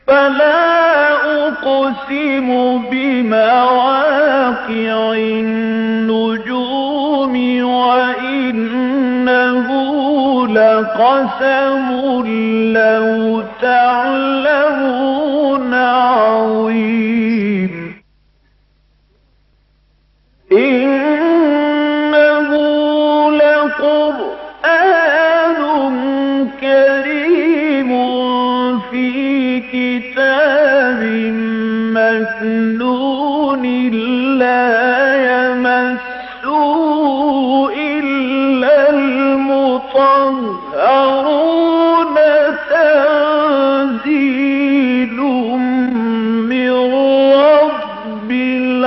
فلا أقسم بمواقع النجوم وإنه لقسم لو تعلمون عظيم إنه لقرآن كريم في كتاب مكنون لا يمسه إلا المطهرون تنزيل من رب العالمين.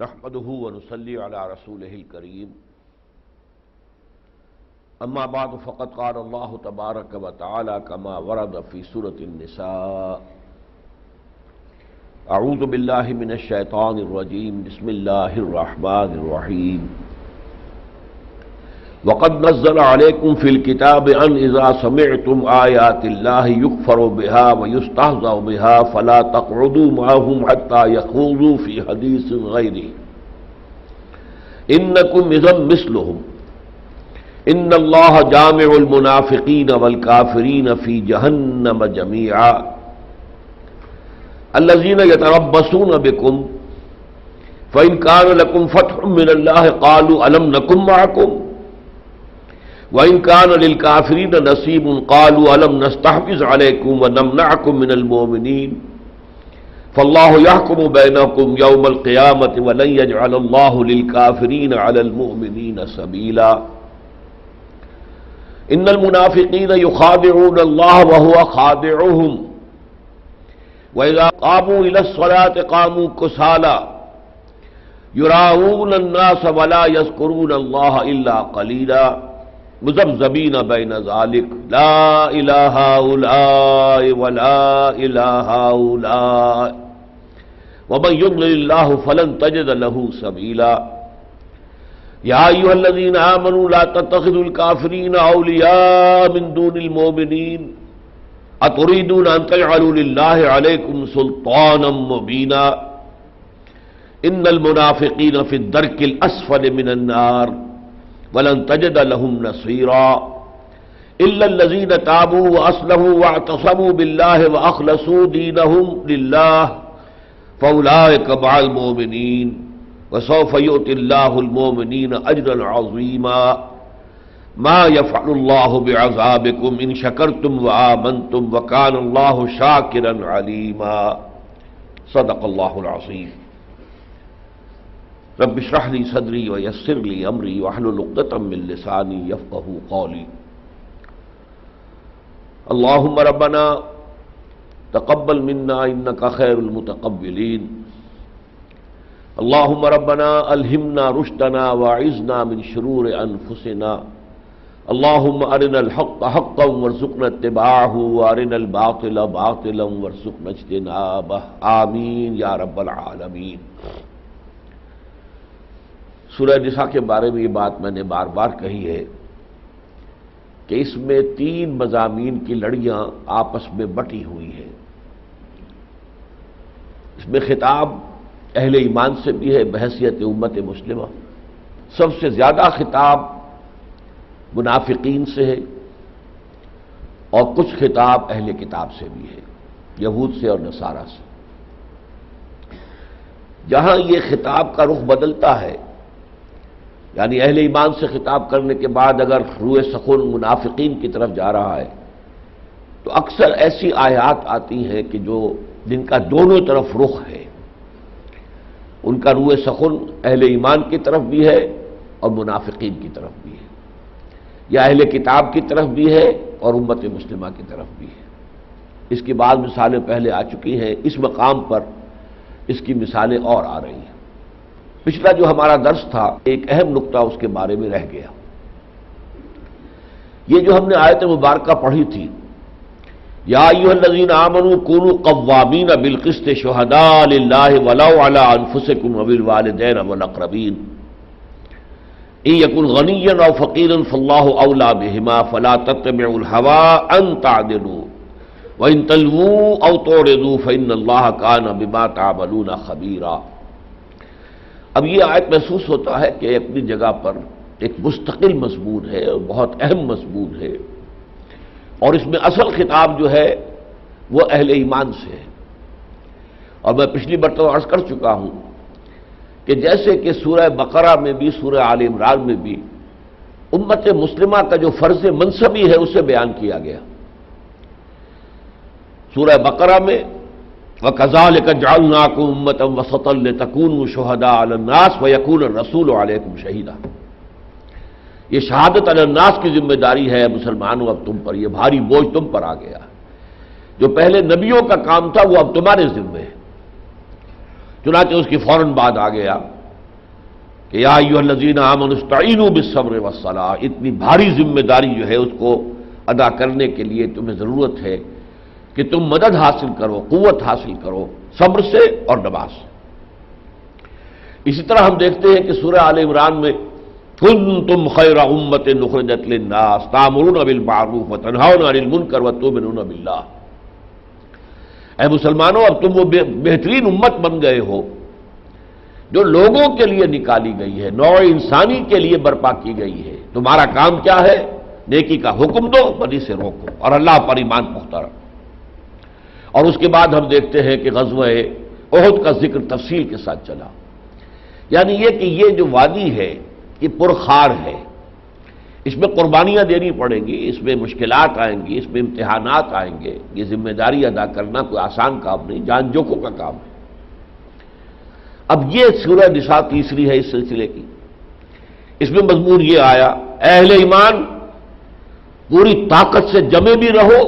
نحمده ونصلي على رسوله الكريم اما بعد فقد قال الله تبارك وتعالى كما ورد في سورة النساء اعوذ بالله من الشيطان الرجيم بسم الله الرحمن الرحيم وقد نزل عليكم في الكتاب ان اذا سمعتم آيات الله يكفر بها ويستهزأ بها فلا تقعدوا معهم حتى يخوضوا في حديث غيره انكم اذا مثلهم ان الله جامع المنافقين والكافرين في جهنم جميعا الذين يتربصون بكم فإن كان لكم فتح من الله قالوا ألم نكن معكم وَإِنْ كَانَ لِلْكَافِرِينَ نَصِيبٌ قَالُوا أَلَمْ نَسْتَحْوِذْ عَلَيْكُمْ وَنَمْنَعْكُمْ مِنَ الْمُؤْمِنِينَ فَاللَّهُ يَحْكُمُ بَيْنَكُمْ يَوْمَ الْقِيَامَةِ وَلَنْ يَجْعَلَ اللَّهُ لِلْكَافِرِينَ عَلَى الْمُؤْمِنِينَ سَبِيلًا إِنَّ الْمُنَافِقِينَ يُخَادِعُونَ اللَّهَ وَهُوَ خَادِعُهُمْ وَإِذَا قَامُوا إِلَى الصَّلَاةِ قَامُوا كُسَالَى يُرَاءُونَ النَّاسَ وَلَا يَذْكُرُونَ اللَّهَ إِلَّا قَلِيلًا مذبذبین بین ذالک لا الہ هؤلاء ولا الہ هؤلاء ومن یضلل اللہ فلن تجد له سبیلا یا ایھا الذین آمنوا لا تتخذوا الکافرین اولیاء من دون المؤمنین اتريدون ان تجعلوا للہ علیکم سلطانا مبینا ان المنافقین فی الدرک الاسفل من النار وَلَن تَجِدَ لَهُمْ نَصِيرًا إِلَّا الَّذِينَ تَابُوا وَأَصْلَحُوا وَاعْتَصَمُوا بِاللَّهِ وَأَخْلَصُوا دِينَهُمْ لِلَّهِ فَأُولَٰئِكَ مَعَ الْمُؤْمِنِينَ وَسَوْفَ يُؤْتِ اللَّهُ الْمُؤْمِنِينَ أَجْرًا عَظِيمًا مَا يَفْعَلُ اللَّهُ بِعَذَابِكُمْ إِن شَكَرْتُمْ وَآمَنْتُمْ وَكَانَ اللَّهُ شَاكِرًا عَلِيمًا صدق الله العظيم رب اشرح لي صدري ويسر لي امري واحلل عقدة من لساني يفقهوا قولي اللهم ربنا تقبل منا انك خير المتقبلين اللهم ربنا الهمنا رشدنا واعذنا من شرور انفسنا اللهم ارنا الحق حقا وارزقنا اتباعه وارنا الباطل باطلا وارزقنا اجتنابه آمین یا رب العالمین۔ سورہ نساء کے بارے میں یہ بات میں نے بار بار کہی ہے کہ اس میں 3 مضامین کی لڑیاں آپس میں بٹی ہوئی ہیں۔ اس میں خطاب اہل ایمان سے بھی ہے بحیثیت امت مسلمہ، سب سے زیادہ خطاب منافقین سے ہے اور کچھ خطاب اہل کتاب سے بھی ہے، یہود سے اور نصارہ سے۔ جہاں یہ خطاب کا رخ بدلتا ہے، یعنی اہل ایمان سے خطاب کرنے کے بعد اگر روئے سخن منافقین کی طرف جا رہا ہے تو اکثر ایسی آیات آتی ہیں کہ جن کا دونوں طرف رخ ہے، ان کا روئے سخن اہل ایمان کی طرف بھی ہے اور منافقین کی طرف بھی ہے۔ یہ اہل کتاب کی طرف بھی ہے اور امت مسلمہ کی طرف بھی ہے۔ اس کی بعض مثالیں پہلے آ چکی ہیں، اس مقام پر اس کی مثالیں اور آ رہی ہیں۔ پچھلا جو ہمارا درس تھا ایک اہم نقطہ اس کے بارے میں رہ گیا۔ یہ جو ہم نے آیت مبارکہ پڑھی تھی، یا ایھا الذین آمنوا کونوا قوامین بالقسط شہداء للہ ولو علی انفسکم وبالوالدین والاقربین ان یکن غنیا او فقیرا فاللہ اولی بہما فلا تتبعوا الہوی ان تعدلوا وان تلووا او تعرضوا فان اللہ کان بما تعملون خبیرا۔ اب یہ آیت محسوس ہوتا ہے کہ اپنی جگہ پر ایک مستقل مضمون ہے اور بہت اہم مضمون ہے، اور اس میں اصل خطاب جو ہے وہ اہل ایمان سے ہے۔ اور میں پچھلی مرتبہ عرض کر چکا ہوں کہ جیسے کہ سورہ بقرہ میں بھی سورہ آل عمران میں بھی امت مسلمہ کا جو فرض منصبی ہے اسے بیان کیا گیا۔ سورہ بقرہ میں وَكَذَلِكَ جَعَلْنَاكُمْ أُمَّةً وَسَطًا لِتَكُونُوا شُهَدَاءَ عَلَى النَّاسِ وَيَكُونَ الرَّسُولُ عَلَيْكُمْ شَهِيدًا۔ یہ شہادت علی الناس کی ذمہ داری ہے مسلمانوں، اب تم پر یہ بھاری بوجھ تم پر آ گیا۔ جو پہلے نبیوں کا کام تھا وہ اب تمہارے ذمہ ہے۔ چنانچہ اس کی فوراً بعد آ گیا کہ یا ایھا الذین آمنوا استعینوا بالصبر والصلاۃ۔ اتنی بھاری ذمہ داری جو ہے اس کو ادا کرنے کے لیے تمہیں ضرورت ہے کہ تم مدد حاصل کرو، قوت حاصل کرو صبر سے اور نماز سے۔ اسی طرح ہم دیکھتے ہیں کہ سورہ آل عمران میں کنتم خیر امۃ اخرجت للناس تأمرون بالمعروف وتنہون عن المنکر وتؤمنون باللہ۔ اے مسلمانوں، اب تم وہ بہترین امت بن گئے ہو جو لوگوں کے لیے نکالی گئی ہے، نوع انسانی کے لیے برپا کی گئی ہے۔ تمہارا کام کیا ہے؟ نیکی کا حکم دو، بدی سے روکو، اور اللہ پر ایمان پختہ رکھو۔ اور اس کے بعد ہم دیکھتے ہیں کہ غزوہ احد کا ذکر تفصیل کے ساتھ چلا، یعنی یہ کہ یہ جو وادی ہے یہ پرخار ہے، اس میں قربانیاں دینی پڑیں گی، اس میں مشکلات آئیں گی، اس میں امتحانات آئیں گے۔ یہ ذمہ داری ادا کرنا کوئی آسان کام نہیں، جان جوکوں کا کام ہے۔ اب یہ سورہ نساء تیسری ہے اس سلسلے کی۔ اس میں مضمون یہ آیا، اہل ایمان پوری طاقت سے جمے بھی رہو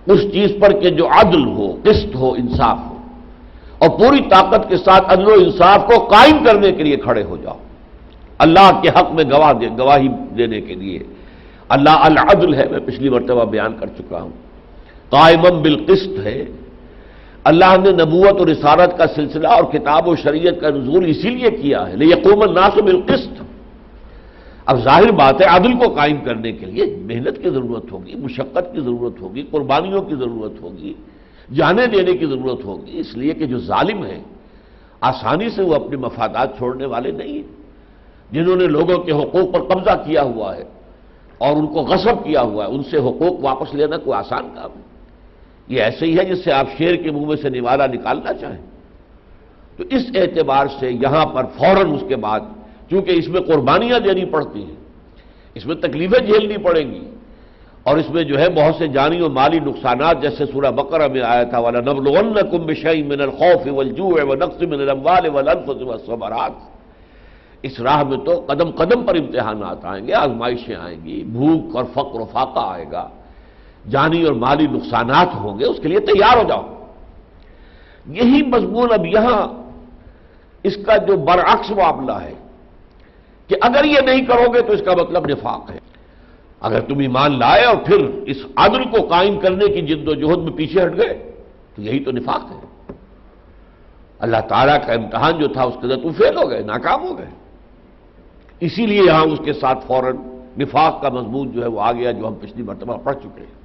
اس چیز پر کہ جو عدل ہو، قسط ہو، انصاف ہو، اور پوری طاقت کے ساتھ عدل و انصاف کو قائم کرنے کے لیے کھڑے ہو جاؤ، اللہ کے حق میں گواہی دینے کے لیے۔ اللہ العدل ہے، میں پچھلی مرتبہ بیان کر چکا ہوں، قائما بالقسط ہے۔ اللہ نے نبوت اور رسالت کا سلسلہ اور کتاب و شریعت کا نزول اسی لیے کیا ہے لیقوم الناس بالقسط۔ اب ظاہر بات ہے عدل کو قائم کرنے کے لیے محنت کی ضرورت ہوگی، مشقت کی ضرورت ہوگی، قربانیوں کی ضرورت ہوگی، جانیں دینے کی ضرورت ہوگی، اس لیے کہ جو ظالم ہیں آسانی سے وہ اپنے مفادات چھوڑنے والے نہیں ہیں۔ جنہوں نے لوگوں کے حقوق پر قبضہ کیا ہوا ہے اور ان کو غصب کیا ہوا ہے، ان سے حقوق واپس لینا کوئی آسان کام ہے؟ یہ ایسے ہی ہے جس سے آپ شیر کے منہ میں سے نوالا نکالنا چاہیں۔ تو اس اعتبار سے یہاں پر فوراً اس کے بعد، چونکہ اس میں قربانیاں دینی پڑتی ہیں، اس میں تکلیفیں جھیلنی پڑیں گی، اور اس میں جو ہے بہت سے جانی و مالی نقصانات، جیسے سورہ بقرہ میں آیا تھا وَلَنَبْلُوَنَّكُمْ بِشَيْءٍ مِّنَ الْخَوْفِ وَالْجُوعِ وَنَقْصٍ مِّنَ الْأَمْوَالِ وَالْأَنفُسِ وَالثَّمَرَاتِ۔ اس راہ میں تو قدم قدم پر امتحانات آئیں گے، آزمائشیں آئیں گی، بھوک اور فقر و فاقہ آئے گا، جانی اور مالی نقصانات ہوں گے، اس کے لیے تیار ہو جاؤ۔ یہی مضمون اب یہاں اس کا جو برعکس معاملہ ہے کہ اگر یہ نہیں کرو گے تو اس کا مطلب نفاق ہے۔ اگر تم ایمان لائے اور پھر اس عدل کو قائم کرنے کی جد و جہد میں پیچھے ہٹ گئے تو یہی تو نفاق ہے۔ اللہ تعالیٰ کا امتحان جو تھا اس کے اندر تم فیل ہو گئے، ناکام ہو گئے۔ اسی لیے یہاں اس کے ساتھ فوراً نفاق کا مضمون جو ہے وہ آ گیا، جو ہم پچھلی مرتبہ پڑھ چکے ہیں۔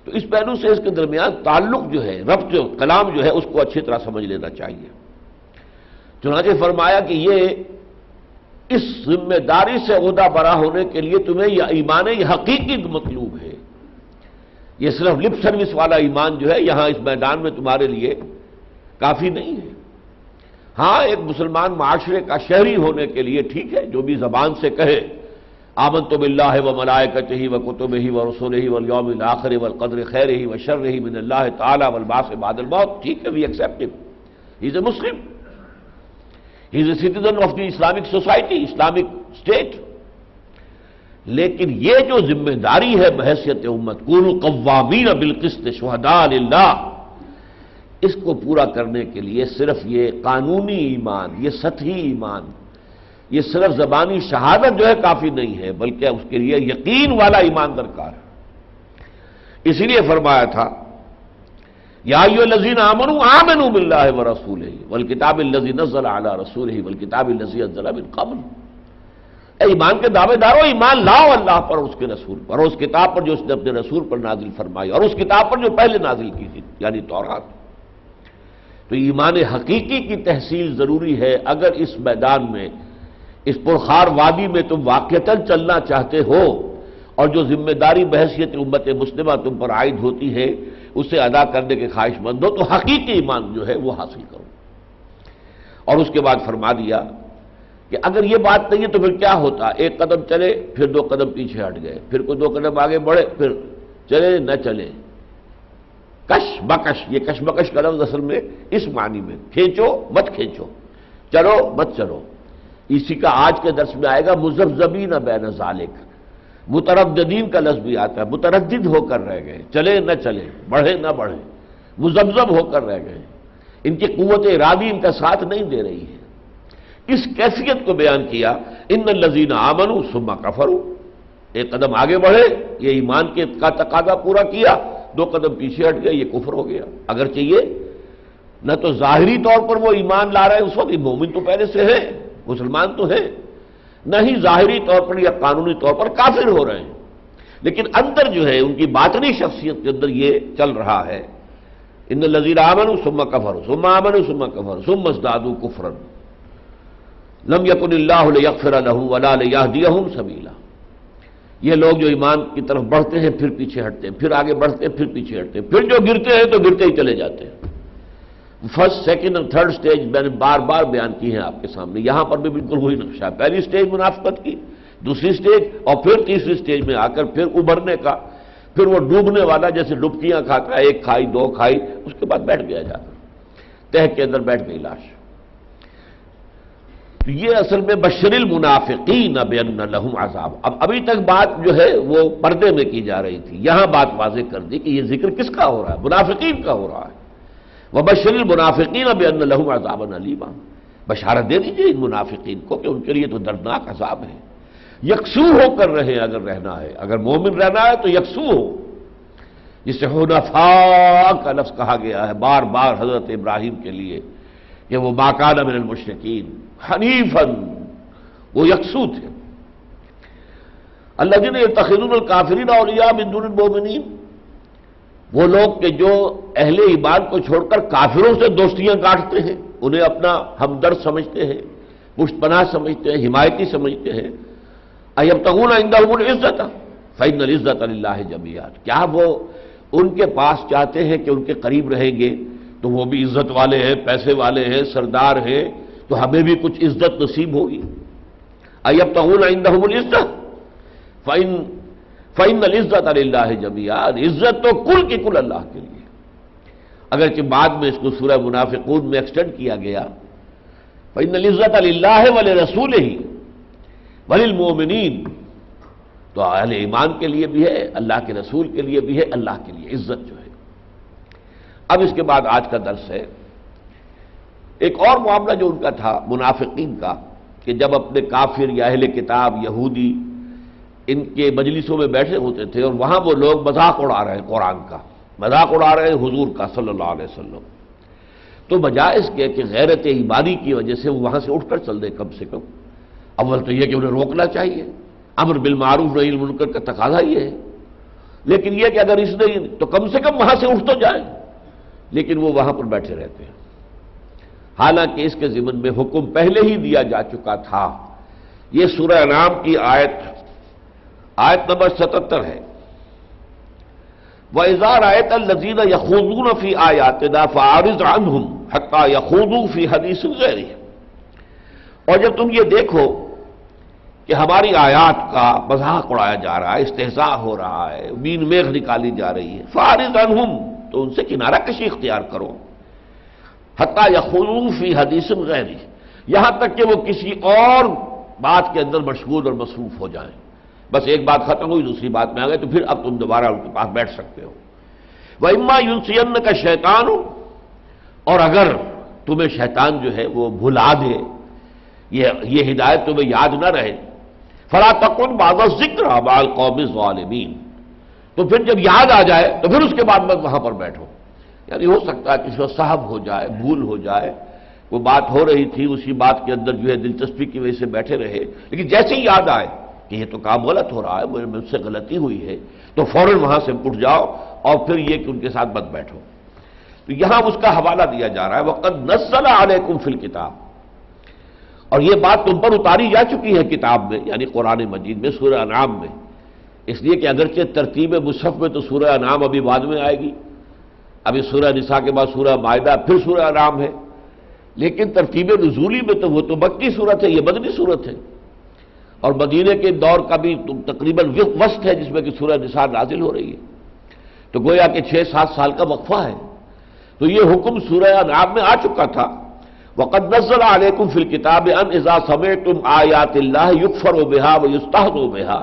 تو اس پہلو سے اس کے درمیان تعلق جو ہے، ربط کلام جو ہے، اس کو اچھی طرح سمجھ لینا چاہیے۔ چنانچہ فرمایا کہ یہ اس ذمہ داری سے عہدہ برا ہونے کے لیے تمہیں یہ ایمان یہ حقیقی مطلوب ہے۔ یہ صرف لپ سروس والا ایمان جو ہے یہاں اس میدان میں تمہارے لیے کافی نہیں ہے۔ ہاں، ایک مسلمان معاشرے کا شہری ہونے کے لیے ٹھیک ہے، جو بھی زبان سے کہے آمنت باللہ وملائکتہ وکتبہ ورسلہ والیوم الآخر والقدر خیرہ وشرہ من اللہ تعالی والبعث بعد الموت، ٹھیک ہے، we accept him, he is a Muslim, he is a citizen of the Islamic society, Islamic state. لیکن یہ جو ذمہ داری ہے بحیثیت امت کونوا قوامین بالقسط شہداء للہ، اس کو پورا کرنے کے لیے صرف یہ قانونی ایمان، یہ سطحی ایمان، یہ صرف زبانی شہادت جو ہے کافی نہیں ہے، بلکہ اس کے لیے یقین والا ایمان درکار ہے۔ اسی لیے فرمایا تھا یا ایھا الذین آمنوا آمنوا باللہ ورسولہ والکتاب الذی نزل علی رسولہ والکتاب الذی انزل من قبل، اے ایمان کے دعوے دارو، ایمان لاؤ اللہ پر اور اس کے رسول پر اور اس کتاب پر جو اس نے اپنے رسول پر نازل فرمائی اور اس کتاب پر جو پہلے نازل کی تھی یعنی تورات۔ تو ایمان حقیقی کی تحصیل ضروری ہے اگر اس میدان میں، اس پرخار وادی میں تم واقعتاً چلنا چاہتے ہو اور جو ذمہ داری بحیثیت امت مسلمہ تم پر عائد ہوتی ہے اسے ادا کرنے کے خواہش مند ہو، تو حقیقی ایمان جو ہے وہ حاصل کرو۔ اور اس کے بعد فرما دیا کہ اگر یہ بات نہیں ہے تو پھر کیا ہوتا، ایک قدم چلے پھر دو قدم پیچھے ہٹ گئے، پھر کوئی دو قدم آگے بڑھے، پھر چلے نہ چلے، کش بکش، یہ کش بکش کا لفظ اصل میں اس معنی میں کھینچو مت کھینچو، چلو مت چلو، اسی کا آج کے درس میں آئے گا مذبذبین بین ذالک، مترددین کا لفظ بھی آتا ہے، متردد ہو کر رہ گئے، چلے نہ چلے، بڑھے نہ بڑھے، مذبذب ہو کر رہ گئے، ان کی قوت ارادی ان کا ساتھ نہیں دے رہی ہے۔ اس کیفیت کو بیان کیا، ان الذین آمنوا ثم کفروا، ایک قدم آگے بڑھے، یہ ایمان کے کا تقاضا پورا کیا، دو قدم پیچھے ہٹ گئے، یہ کفر ہو گیا۔ اگر چاہیے نہ تو ظاہری طور پر وہ ایمان لا رہے ہیں اس وقت، مومن تو پہلے سے ہے، مسلمان تو ہے، نہ ہی ظاہری طور پر یا قانونی طور پر کافر ہو رہے ہیں، لیکن اندر جو ہے ان کی باطنی شخصیت کے اندر یہ چل رہا ہے، ان الذین آمنوا ثم کفروا ثم آمنوا ثم کفروا ثم ازدادوا کفرا لم یکن اللہ لیغفر لهم ولا لیہدیہم سبیلا۔ یہ لوگ جو ایمان کی طرف بڑھتے ہیں پھر پیچھے ہٹتے ہیں، پھر آگے بڑھتے ہیں پھر پیچھے ہٹتے ہیں، پھر جو گرتے ہیں تو گرتے ہی چلے جاتے ہیں۔ فرسٹ سیکنڈ اور تھرڈ سٹیج میں نے بار بار بیان کی ہیں آپ کے سامنے، یہاں پر بھی بالکل وہی نقشہ ہے، پہلی سٹیج منافقت کی، دوسری سٹیج اور پھر تیسری سٹیج میں آ کر پھر ابھرنے کا، پھر وہ ڈوبنے والا جیسے ڈبکیاں کھاتا ہے، ایک کھائی دو کھائی، اس کے بعد بیٹھ گیا جا کر، تہ کے اندر بیٹھ گئی لاش۔ تو یہ اصل میں بشر المنافقین بان لہم عذاب، اب ابھی تک بات جو ہے وہ پردے میں کی جا رہی تھی، یہاں بات واضح کر دی کہ یہ ذکر کس کا ہو رہا ہے، منافقین کا ہو رہا ہے۔ وبشر المنافقین بان لہم عذابا الیما، بشارت دے دیجیے ان منافقین کو کہ ان کے لیے تو دردناک عذاب ہے، یکسو ہو کر رہے اگر رہنا ہے، اگر مومن رہنا ہے تو یکسو ہو، جسے حنفاء کا لفظ کہا گیا ہے بار بار حضرت ابراہیم کے لیے کہ وہ ما کان من المشرکین حنیفا، وہ یکسو تھے۔ الذین یتخذون الکافرین اولیاء من دون المؤمنین، وہ لوگ کہ جو اہل ایمان کو چھوڑ کر کافروں سے دوستیاں کاٹتے ہیں، انہیں اپنا ہمدرد سمجھتے ہیں، پشت پناہ سمجھتے ہیں، حمایتی سمجھتے ہیں۔ ایبتغون عندهم العزۃ فإن العزۃ للہ جمیعا، کیا وہ ان کے پاس چاہتے ہیں کہ ان کے قریب رہیں گے تو وہ بھی عزت والے ہیں، پیسے والے ہیں، سردار ہیں، تو ہمیں بھی کچھ عزت نصیب ہوگی۔ ایبتغون عندهم العزۃ فإن العزۃ للہ جمیعا، عزت تو کل کی کل اللہ کے لیے، اگرچہ بعد میں اس کو سورہ منافقون میں ایکسٹینڈ کیا گیا، فإن العزۃ للہ ولرسولہ وللمؤمنین، تو اہل ایمان کے لیے بھی ہے، اللہ کے رسول کے لیے بھی ہے، اللہ کے لیے عزت جو ہے۔ اب اس کے بعد آج کا درس ہے ایک اور معاملہ جو ان کا تھا منافقین کا، کہ جب اپنے کافر یا اہل کتاب یہودی ان کے مجلسوں میں بیٹھے ہوتے تھے اور وہاں وہ لوگ مذاق اڑا رہے ہیں، قرآن کا مذاق اڑا رہے ہیں، حضور کا صلی اللہ علیہ وسلم، تو بجائے اس کے کہ غیرت ایمانی کی وجہ سے وہ وہاں سے اٹھ کر چل دے، کم سے کم اول تو یہ کہ انہیں روکنا چاہیے، امر بالمعروف نہی عن المنکر کا تقاضا یہ ہے، لیکن یہ کہ اگر اس نے تو کم سے کم وہاں سے اٹھ تو جائیں، لیکن وہ وہاں پر بیٹھے رہتے ہیں، حالانکہ اس کے ضمن میں حکم پہلے ہی دیا جا چکا تھا۔ یہ سورہ انعام کی آیت نمبر 77 ہے، وَإِذَا رَأَيْتَ الَّذِينَ يَخُوضُونَ فِي آيَاتِنَا فَأَعْرِضْ عَنْهُمْ حَتَّى يَخُوضُوا فِي حَدِيثٍ غَيْرِهِ، اور جب تم یہ دیکھو کہ ہماری آیات کا مذاق اڑایا جا رہا ہے، استہزاء ہو رہا ہے، مین میغ نکالی جا رہی ہے، فَأَعْرِضْ عَنْهُمْ، تو ان سے کنارہ کشی اختیار کرو، حَتَّى يَخُوضُوا فِي حَدِيثٍ غَيْرِهِ، یہاں تک کہ وہ کسی اور بات کے اندر مشغول اور مصروف ہو جائیں، بس ایک بات ختم ہوئی دوسری بات میں آ گئے تو پھر اب تم دوبارہ ان کے پاس بیٹھ سکتے ہو۔ وَإِمَّا يُنْسِيَنَّكَ الشَّيْطَانُ، اور اگر تمہیں شیطان جو ہے وہ بھلا دے، یہ ہدایت تمہیں یاد نہ رہے، فَلَا تَقْعُدْ بَعْدَ الذِّكْرَىٰ مَعَ الْقَوْمِ الظَّالِمِينَ، تو پھر جب یاد آ جائے تو پھر اس کے بعد مت وہاں پر بیٹھو۔ یعنی ہو سکتا ہے کسی وقت صحب ہو جائے، بھول ہو جائے، وہ بات ہو رہی تھی اسی بات کے اندر جو ہے دلچسپی کی وجہ سے بیٹھے رہے، لیکن جیسے ہی یاد آئے کہ یہ تو کام غلط ہو رہا ہے، مجھ سے غلطی ہوئی ہے، تو فوراً وہاں سے اٹھ جاؤ اور پھر یہ کہ ان کے ساتھ مت بیٹھو۔ تو یہاں اس کا حوالہ دیا جا رہا ہے وَقَدْ نَزَّلَ عَلَيْكُمْ فِي الْكِتَابِ، اور یہ بات تم پر اتاری جا چکی ہے کتاب میں، یعنی قرآن مجید میں، سورہ انعام میں، اس لیے کہ اگرچہ ترتیب مصحف میں تو سورہ انعام ابھی بعد میں آئے گی، ابھی سورہ نساء کے بعد سورہ مائدہ پھر سورہ انعام ہے، لیکن ترتیب نزولی میں تو وہ تو مکی صورت ہے، یہ مدنی صورت ہے، اور مدینے کے دور کا بھی تقریباً وسط ہے جس میں کہ سورہ نساء نازل ہو رہی ہے، تو گویا کہ 6-7 سال کا وقفہ ہے۔ تو یہ حکم سورہ انعام میں آ چکا تھا، وَقَدْ نَزَّلَ عَلَيْكُمْ فِي الْكِتَابِ أَنْ إِذَا سَمِعْتُمْ آيَاتِ اللَّهِ يُكْفَرُ بِهَا وَيُسْتَهْزَأُ بِهَا،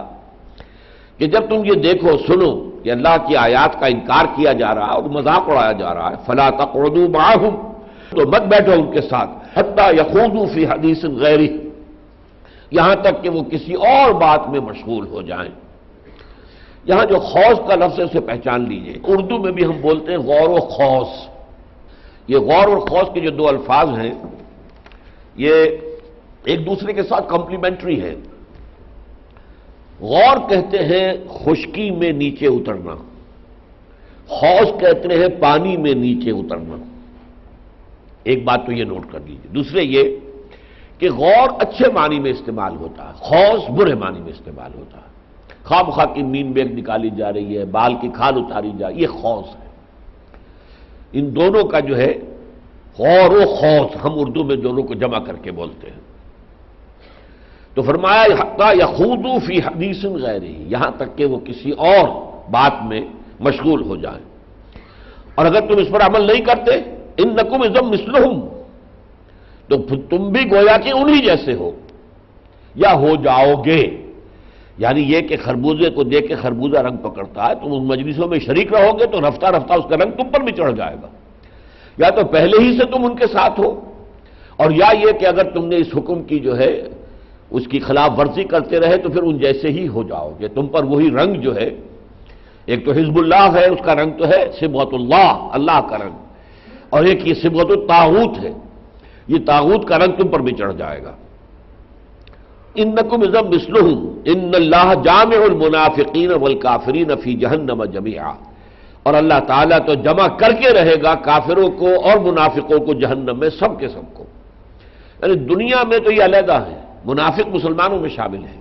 کہ جب تم یہ دیکھو سنو کہ اللہ کی آیات کا انکار کیا جا رہا ہے اور مذاق اڑایا جا رہا ہے، فَلَا تَقْعُدُوا مَعَهُمْ، تو مت بیٹھو ان کے ساتھ، حَتَّىٰ يَخُوضُوا فِي حَدِيثٍ غَيْرِهِ، یہاں تک کہ وہ کسی اور بات میں مشغول ہو جائیں۔ یہاں جو خوض کا لفظ ہے اسے پہچان لیجئے، اردو میں بھی ہم بولتے ہیں غور و خوض، یہ غور اور خوض کے جو دو الفاظ ہیں یہ ایک دوسرے کے ساتھ کمپلیمنٹری ہے۔ غور کہتے ہیں خشکی میں نیچے اترنا، خوض کہتے ہیں پانی میں نیچے اترنا، ایک بات تو یہ نوٹ کر لیجیے۔ دوسرے یہ کہ غور اچھے معنی میں استعمال ہوتا ہے، خوض برے معنی میں استعمال ہوتا ہے، خواہ مخواہ کی مین بیگ نکالی جا رہی ہے، بال کی کھال اتاری جا، یہ خوض ہے۔ ان دونوں کا جو ہے غور و خوض ہم اردو میں دونوں کو جمع کر کے بولتے ہیں۔ تو فرمایا حتیٰ یخوضوا فی حدیث غیرہ، یہاں تک کہ وہ کسی اور بات میں مشغول ہو جائیں، اور اگر تم اس پر عمل نہیں کرتے انکم اذا مثلہم، تو تم بھی گویا کہ انہی جیسے ہو یا ہو جاؤ گے، یعنی یہ کہ خربوزے کو دیکھ کے خربوزہ رنگ پکڑتا ہے، تم ان مجلسوں میں شریک رہو گے تو رفتہ رفتہ اس کا رنگ تم پر بھی چڑھ جائے گا، یا تو پہلے ہی سے تم ان کے ساتھ ہو، اور یا یہ کہ اگر تم نے اس حکم کی جو ہے اس کی خلاف ورزی کرتے رہے تو پھر ان جیسے ہی ہو جاؤ گے، تم پر وہی رنگ جو ہے، ایک تو حزب اللہ ہے اس کا رنگ تو ہے صبغۃ اللہ، اللہ کا رنگ، اور ایک یہ صبغۃ الطاغوت ہے، یہ طاغوت کا رنگ تم پر بھی چڑھ جائے گا۔ انکم اذا مثلہم ان اللہ جامع المنافقین والکافرین فی جہنم جمیعا، اور اللہ تعالیٰ تو جمع کر کے رہے گا کافروں کو اور منافقوں کو جہنم میں سب کے سب کو، یعنی دنیا میں تو یہ علیحدہ ہے، منافق مسلمانوں میں شامل ہیں،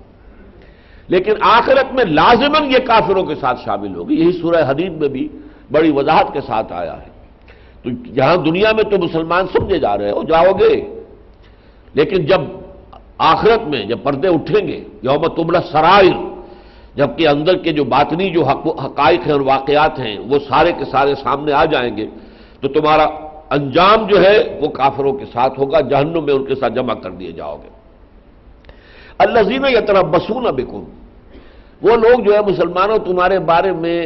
لیکن آخرت میں لازماً یہ کافروں کے ساتھ شامل ہوگی، یہی سورہ حدید میں بھی بڑی وضاحت کے ساتھ آیا ہے۔ تو جہاں دنیا میں تو مسلمان سمجھے جا رہے ہو جاؤ گے، لیکن جب آخرت میں جب پردے اٹھیں گے، یوم تبلی السرائر، جبکہ اندر کے جو باطنی جو حقائق ہیں اور واقعات ہیں وہ سارے کے سارے سامنے آ جائیں گے، تو تمہارا انجام جو ہے وہ کافروں کے ساتھ ہوگا، جہنم میں ان کے ساتھ جمع کر دیے جاؤ گے۔ الذین یتربصون بکم، وہ لوگ جو ہے مسلمانوں تمہارے بارے میں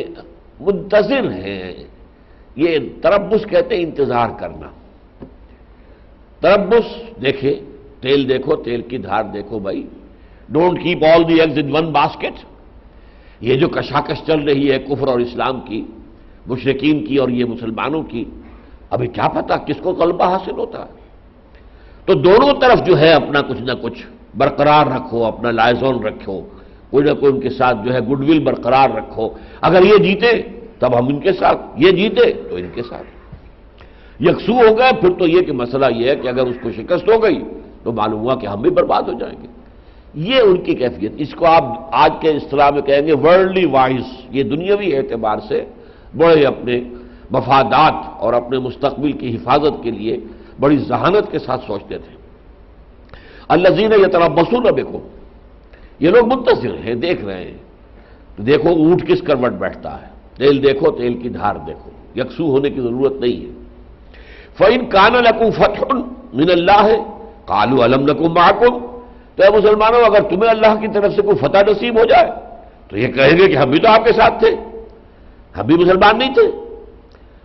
منتظر ہیں، یہ تربص کہتے ہیں انتظار کرنا، تربص دیکھے تیل دیکھو، تیل کی دھار دیکھو بھائی، don't keep all the eggs in one basket, یہ جو کشاکش چل رہی ہے کفر اور اسلام کی، مشرکین کی اور یہ مسلمانوں کی، ابھی کیا پتہ کس کو غلبہ حاصل ہوتا ہے، تو دونوں طرف جو ہے اپنا کچھ نہ کچھ برقرار رکھو، اپنا لائزون رکھو، کوئی نہ کوئی ان کے ساتھ جو ہے گڈ ول برقرار رکھو، اگر یہ جیتے تب ہم ان کے ساتھ، یہ جیتے تو ان کے ساتھ، یکسو ہو گئے پھر تو یہ کہ مسئلہ یہ ہے کہ اگر اس کو شکست ہو گئی تو معلوم ہوا کہ ہم بھی برباد ہو جائیں گے، یہ ان کی کیفیت، اس کو آپ آج کے اصطلاح میں کہیں گے ورلڈلی وائز، یہ دنیاوی اعتبار سے بڑے اپنے مفادات اور اپنے مستقبل کی حفاظت کے لیے بڑی ذہانت کے ساتھ سوچتے تھے۔ الذین یتربصون بکم، یہ لوگ منتظر ہیں، دیکھ رہے ہیں، تو دیکھو اونٹ کس کروٹ بیٹھتا ہے، تیل دیکھو، تیل کی دھار دیکھو، یکسو ہونے کی ضرورت نہیں ہے۔ فَإِن كَانَ لَكُمْ فَتْحٌ مِّنَ اللَّهِ قَالُوا أَلَمْ نَكُن مَّعَكُمْ، تو اے مسلمانوں اگر تمہیں اللہ کی طرف سے کوئی فتح نصیب ہو جائے تو یہ کہیں گے کہ ہم بھی تو آپ کے ساتھ تھے، ہم بھی مسلمان نہیں تھے،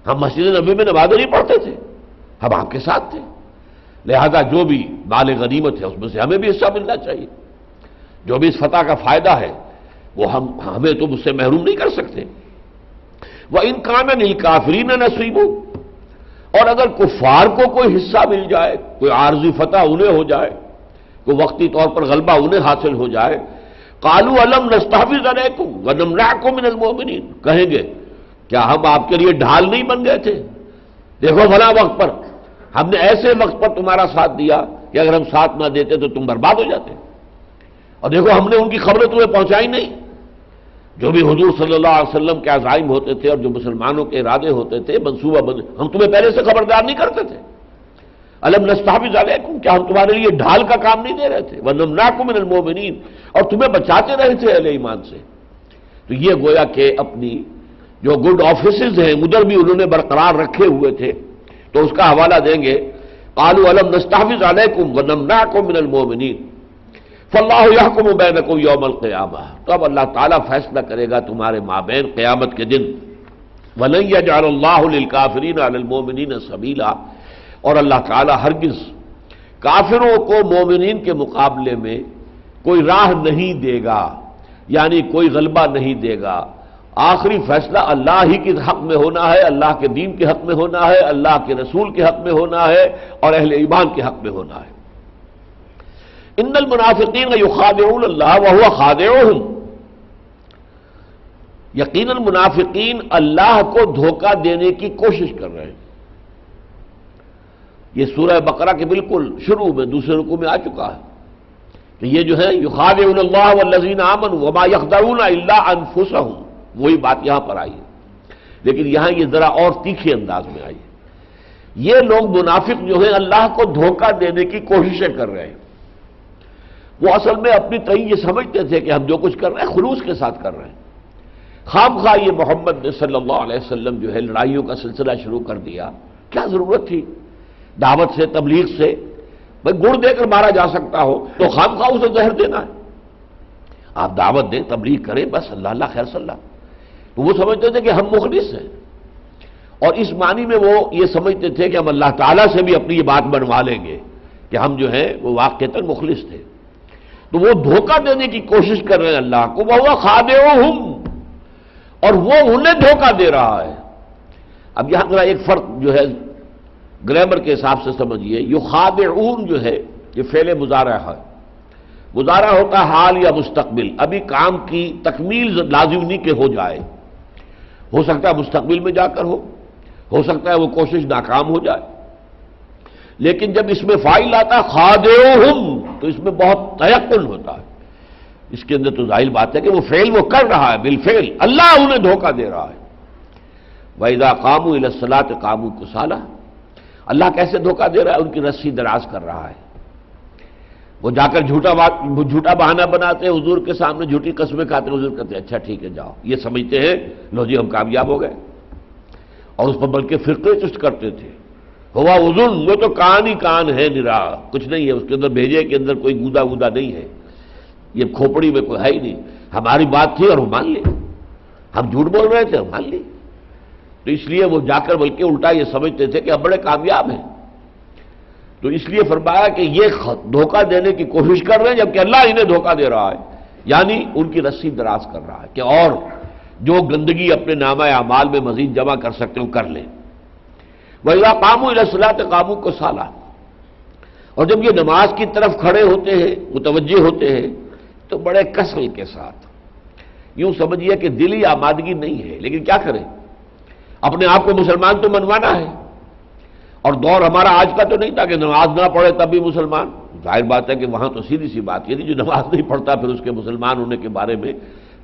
ہم مسجد نبی میں نمازیں نہیں پڑھتے تھے، ہم آپ کے ساتھ تھے، لہذا جو بھی مال غنیمت ہے اس میں سے ہمیں بھی حصہ ملنا چاہیے، جو بھی اس فتح کا فائدہ ہے وہ ہمیں تم اس سے محروم نہیں کر سکتے۔ وَإِنْ كَانَ لِلْكَافِرِينَ نَصِيبٌ، اور اگر کفار کو کوئی حصہ مل جائے، کوئی عارضی فتح انہیں ہو جائے، کوئی وقتی طور پر غلبہ انہیں حاصل ہو جائے، قَالُوا أَلَمْ نَسْتَحْوِذْ عَلَيْكُمْ وَنَمْنَعْكُمْ مِنَ الْمُؤْمِنِينَ، کہیں گے کیا ہم آپ کے لیے ڈھال نہیں بن گئے تھے؟ دیکھو فلاں وقت پر ہم نے ایسے وقت پر تمہارا ساتھ دیا کہ اگر ہم ساتھ نہ دیتے تو تم برباد ہو جاتے، اور دیکھو ہم نے ان کی خبریں تمہیں پہنچائی نہیں، جو بھی حضور صلی اللہ علیہ وسلم کے عزائم ہوتے تھے اور جو مسلمانوں کے ارادے ہوتے تھے منصوبہ بند، ہم تمہیں پہلے سے خبردار نہیں کرتے تھے۔ الم نستحوذ علیکم، کیا ہم تمہارے لیے ڈھال کا کام نہیں دے رہے تھے؟ ونمنعکم من المؤمنین، اور تمہیں بچاتے رہے تھے اہل ایمان سے۔ تو یہ گویا کہ اپنی جو گڈ آفیسز ہیں ادھر بھی انہوں نے برقرار رکھے ہوئے تھے، تو اس کا حوالہ دیں گے قالوا الم نستحوذ علیکم ونمنعکم من المؤمنین فاللہ یحکم بینکم یوم القیامہ، تو اب اللہ تعالیٰ فیصلہ کرے گا تمہارے مابین قیامت کے دن۔ وَلَن يَجْعَلَ اللَّهُ لِلْكَافِرِينَ عَلَى الْمُؤْمِنِينَ سَبِيلًا، اور اللہ تعالیٰ ہرگز کافروں کو مومنین کے مقابلے میں کوئی راہ نہیں دے گا، یعنی کوئی غلبہ نہیں دے گا۔ آخری فیصلہ اللہ ہی کے حق میں ہونا ہے، اللہ کے دین کے حق میں ہونا ہے، اللہ کے رسول کے حق میں ہونا ہے، اور اہل ایمان کے حق میں ہونا ہے۔ ان المنافقین یخادعون اللہ وہو خادعهم، یقیناً منافقین اللہ کو دھوکہ دینے کی کوشش کر رہے ہیں۔ یہ سورہ بقرہ کے بالکل شروع میں دوسرے رکوع میں آ چکا ہے کہ یہ جو ہے یخادعون اللہ والذین آمنوا وما یخدعون الا انفسهم، وہی بات یہاں پر آئی ہے، لیکن یہاں یہ ذرا اور تیکھے انداز میں آئی ہے۔ یہ لوگ منافق جو ہیں اللہ کو دھوکہ دینے کی کوششیں کر رہے ہیں، وہ اصل میں اپنی طرح یہ سمجھتے تھے کہ ہم جو کچھ کر رہے ہیں خلوص کے ساتھ کر رہے ہیں۔ خام خواہ یہ محمد نے صلی اللہ علیہ وسلم جو ہے لڑائیوں کا سلسلہ شروع کر دیا، کیا ضرورت تھی دعوت سے تبلیغ سے؟ بھائی گڑ دے کر مارا جا سکتا ہو تو خام خواہ اسے زہر دینا ہے؟ آپ دعوت دیں، تبلیغ کریں، بس اللہ اللہ خیر صلی اللہ۔ تو وہ سمجھتے تھے کہ ہم مخلص ہیں، اور اس معنی میں وہ یہ سمجھتے تھے کہ ہم اللہ تعالیٰ سے بھی اپنی یہ بات بنوا لیں گے کہ ہم جو ہیں وہ واقعتاً مخلص تھے۔ تو وہ دھوکہ دینے کی کوشش کر رہے ہیں اللہ کو، وَهُوَ خَادِعُهُمْ، اور وہ انہیں دھوکہ دے رہا ہے۔ اب یہاں ذرا ایک فرق جو ہے گرامر کے حساب سے سمجھیے، یخادعون جو ہے یہ فعل مضارع ہے، مضارع ہوتا ہے حال یا مستقبل، ابھی کام کی تکمیل لازم نہیں کہ ہو جائے، ہو سکتا ہے مستقبل میں جا کر ہو سکتا ہے وہ کوشش ناکام ہو جائے، لیکن جب اس میں فاعل آتا ہے خادعوہم تو اس میں بہت تیقن ہوتا ہے، اس کے اندر تو ظاہر بات ہے کہ وہ فعل وہ کر رہا ہے، بالفعل اللہ انہیں دھوکہ دے رہا ہے۔ وَإِذَا قَامُوا إِلَى الصَّلَاةِ قَامُوا كُسَالَىٰ، اللہ کیسے دھوکہ دے رہا ہے؟ ان کی رسی دراز کر رہا ہے، وہ جا کر جھوٹا بہانہ بناتے ہیں، حضور کے سامنے جھوٹی قسمیں کھاتے ہیں، حضور کہتے ہیں اچھا ٹھیک ہے جاؤ، یہ سمجھتے ہیں لو جی ہم کامیاب ہو گئے، اور اس پر بلکہ فرقے چست کرتے تھے، ہوا اذن، وہ تو کان ہی کان ہے نرا، کچھ نہیں ہے اس کے اندر، بھیجے کے اندر کوئی گودا نہیں ہے، یہ کھوپڑی میں کوئی ہے ہی نہیں، ہماری بات تھی اور وہ مان لی، ہم جھوٹ بول رہے تھے ہم مان لی۔ تو اس لیے وہ جا کر بلکہ الٹا یہ سمجھتے تھے کہ اب بڑے کامیاب ہیں، تو اس لیے فرمایا کہ یہ دھوکہ دینے کی کوشش کر رہے ہیں جبکہ اللہ انہیں دھوکہ دے رہا ہے، یعنی ان کی رسی دراز کر رہا ہے کہ اور جو گندگی اپنے نامہ اعمال میں مزید جمع کر سکتے ہو کر لیں۔ وَإِذَا قَامُوا إِلَى الصَّلَاةِ قَامُوا كُسَالَىٰ، اور جب یہ نماز کی طرف کھڑے ہوتے ہیں، متوجہ ہوتے ہیں، تو بڑے کسل کے ساتھ، یوں سمجھیے کہ دلی آمادگی نہیں ہے، لیکن کیا کریں، اپنے آپ کو مسلمان تو منوانا ہے، اور دور ہمارا آج کا تو نہیں تھا کہ نماز نہ پڑھے تب بھی مسلمان، ظاہر بات ہے کہ وہاں تو سیدھی سی بات یہ نہیں، جو نماز نہیں پڑھتا پھر اس کے مسلمان ہونے کے بارے میں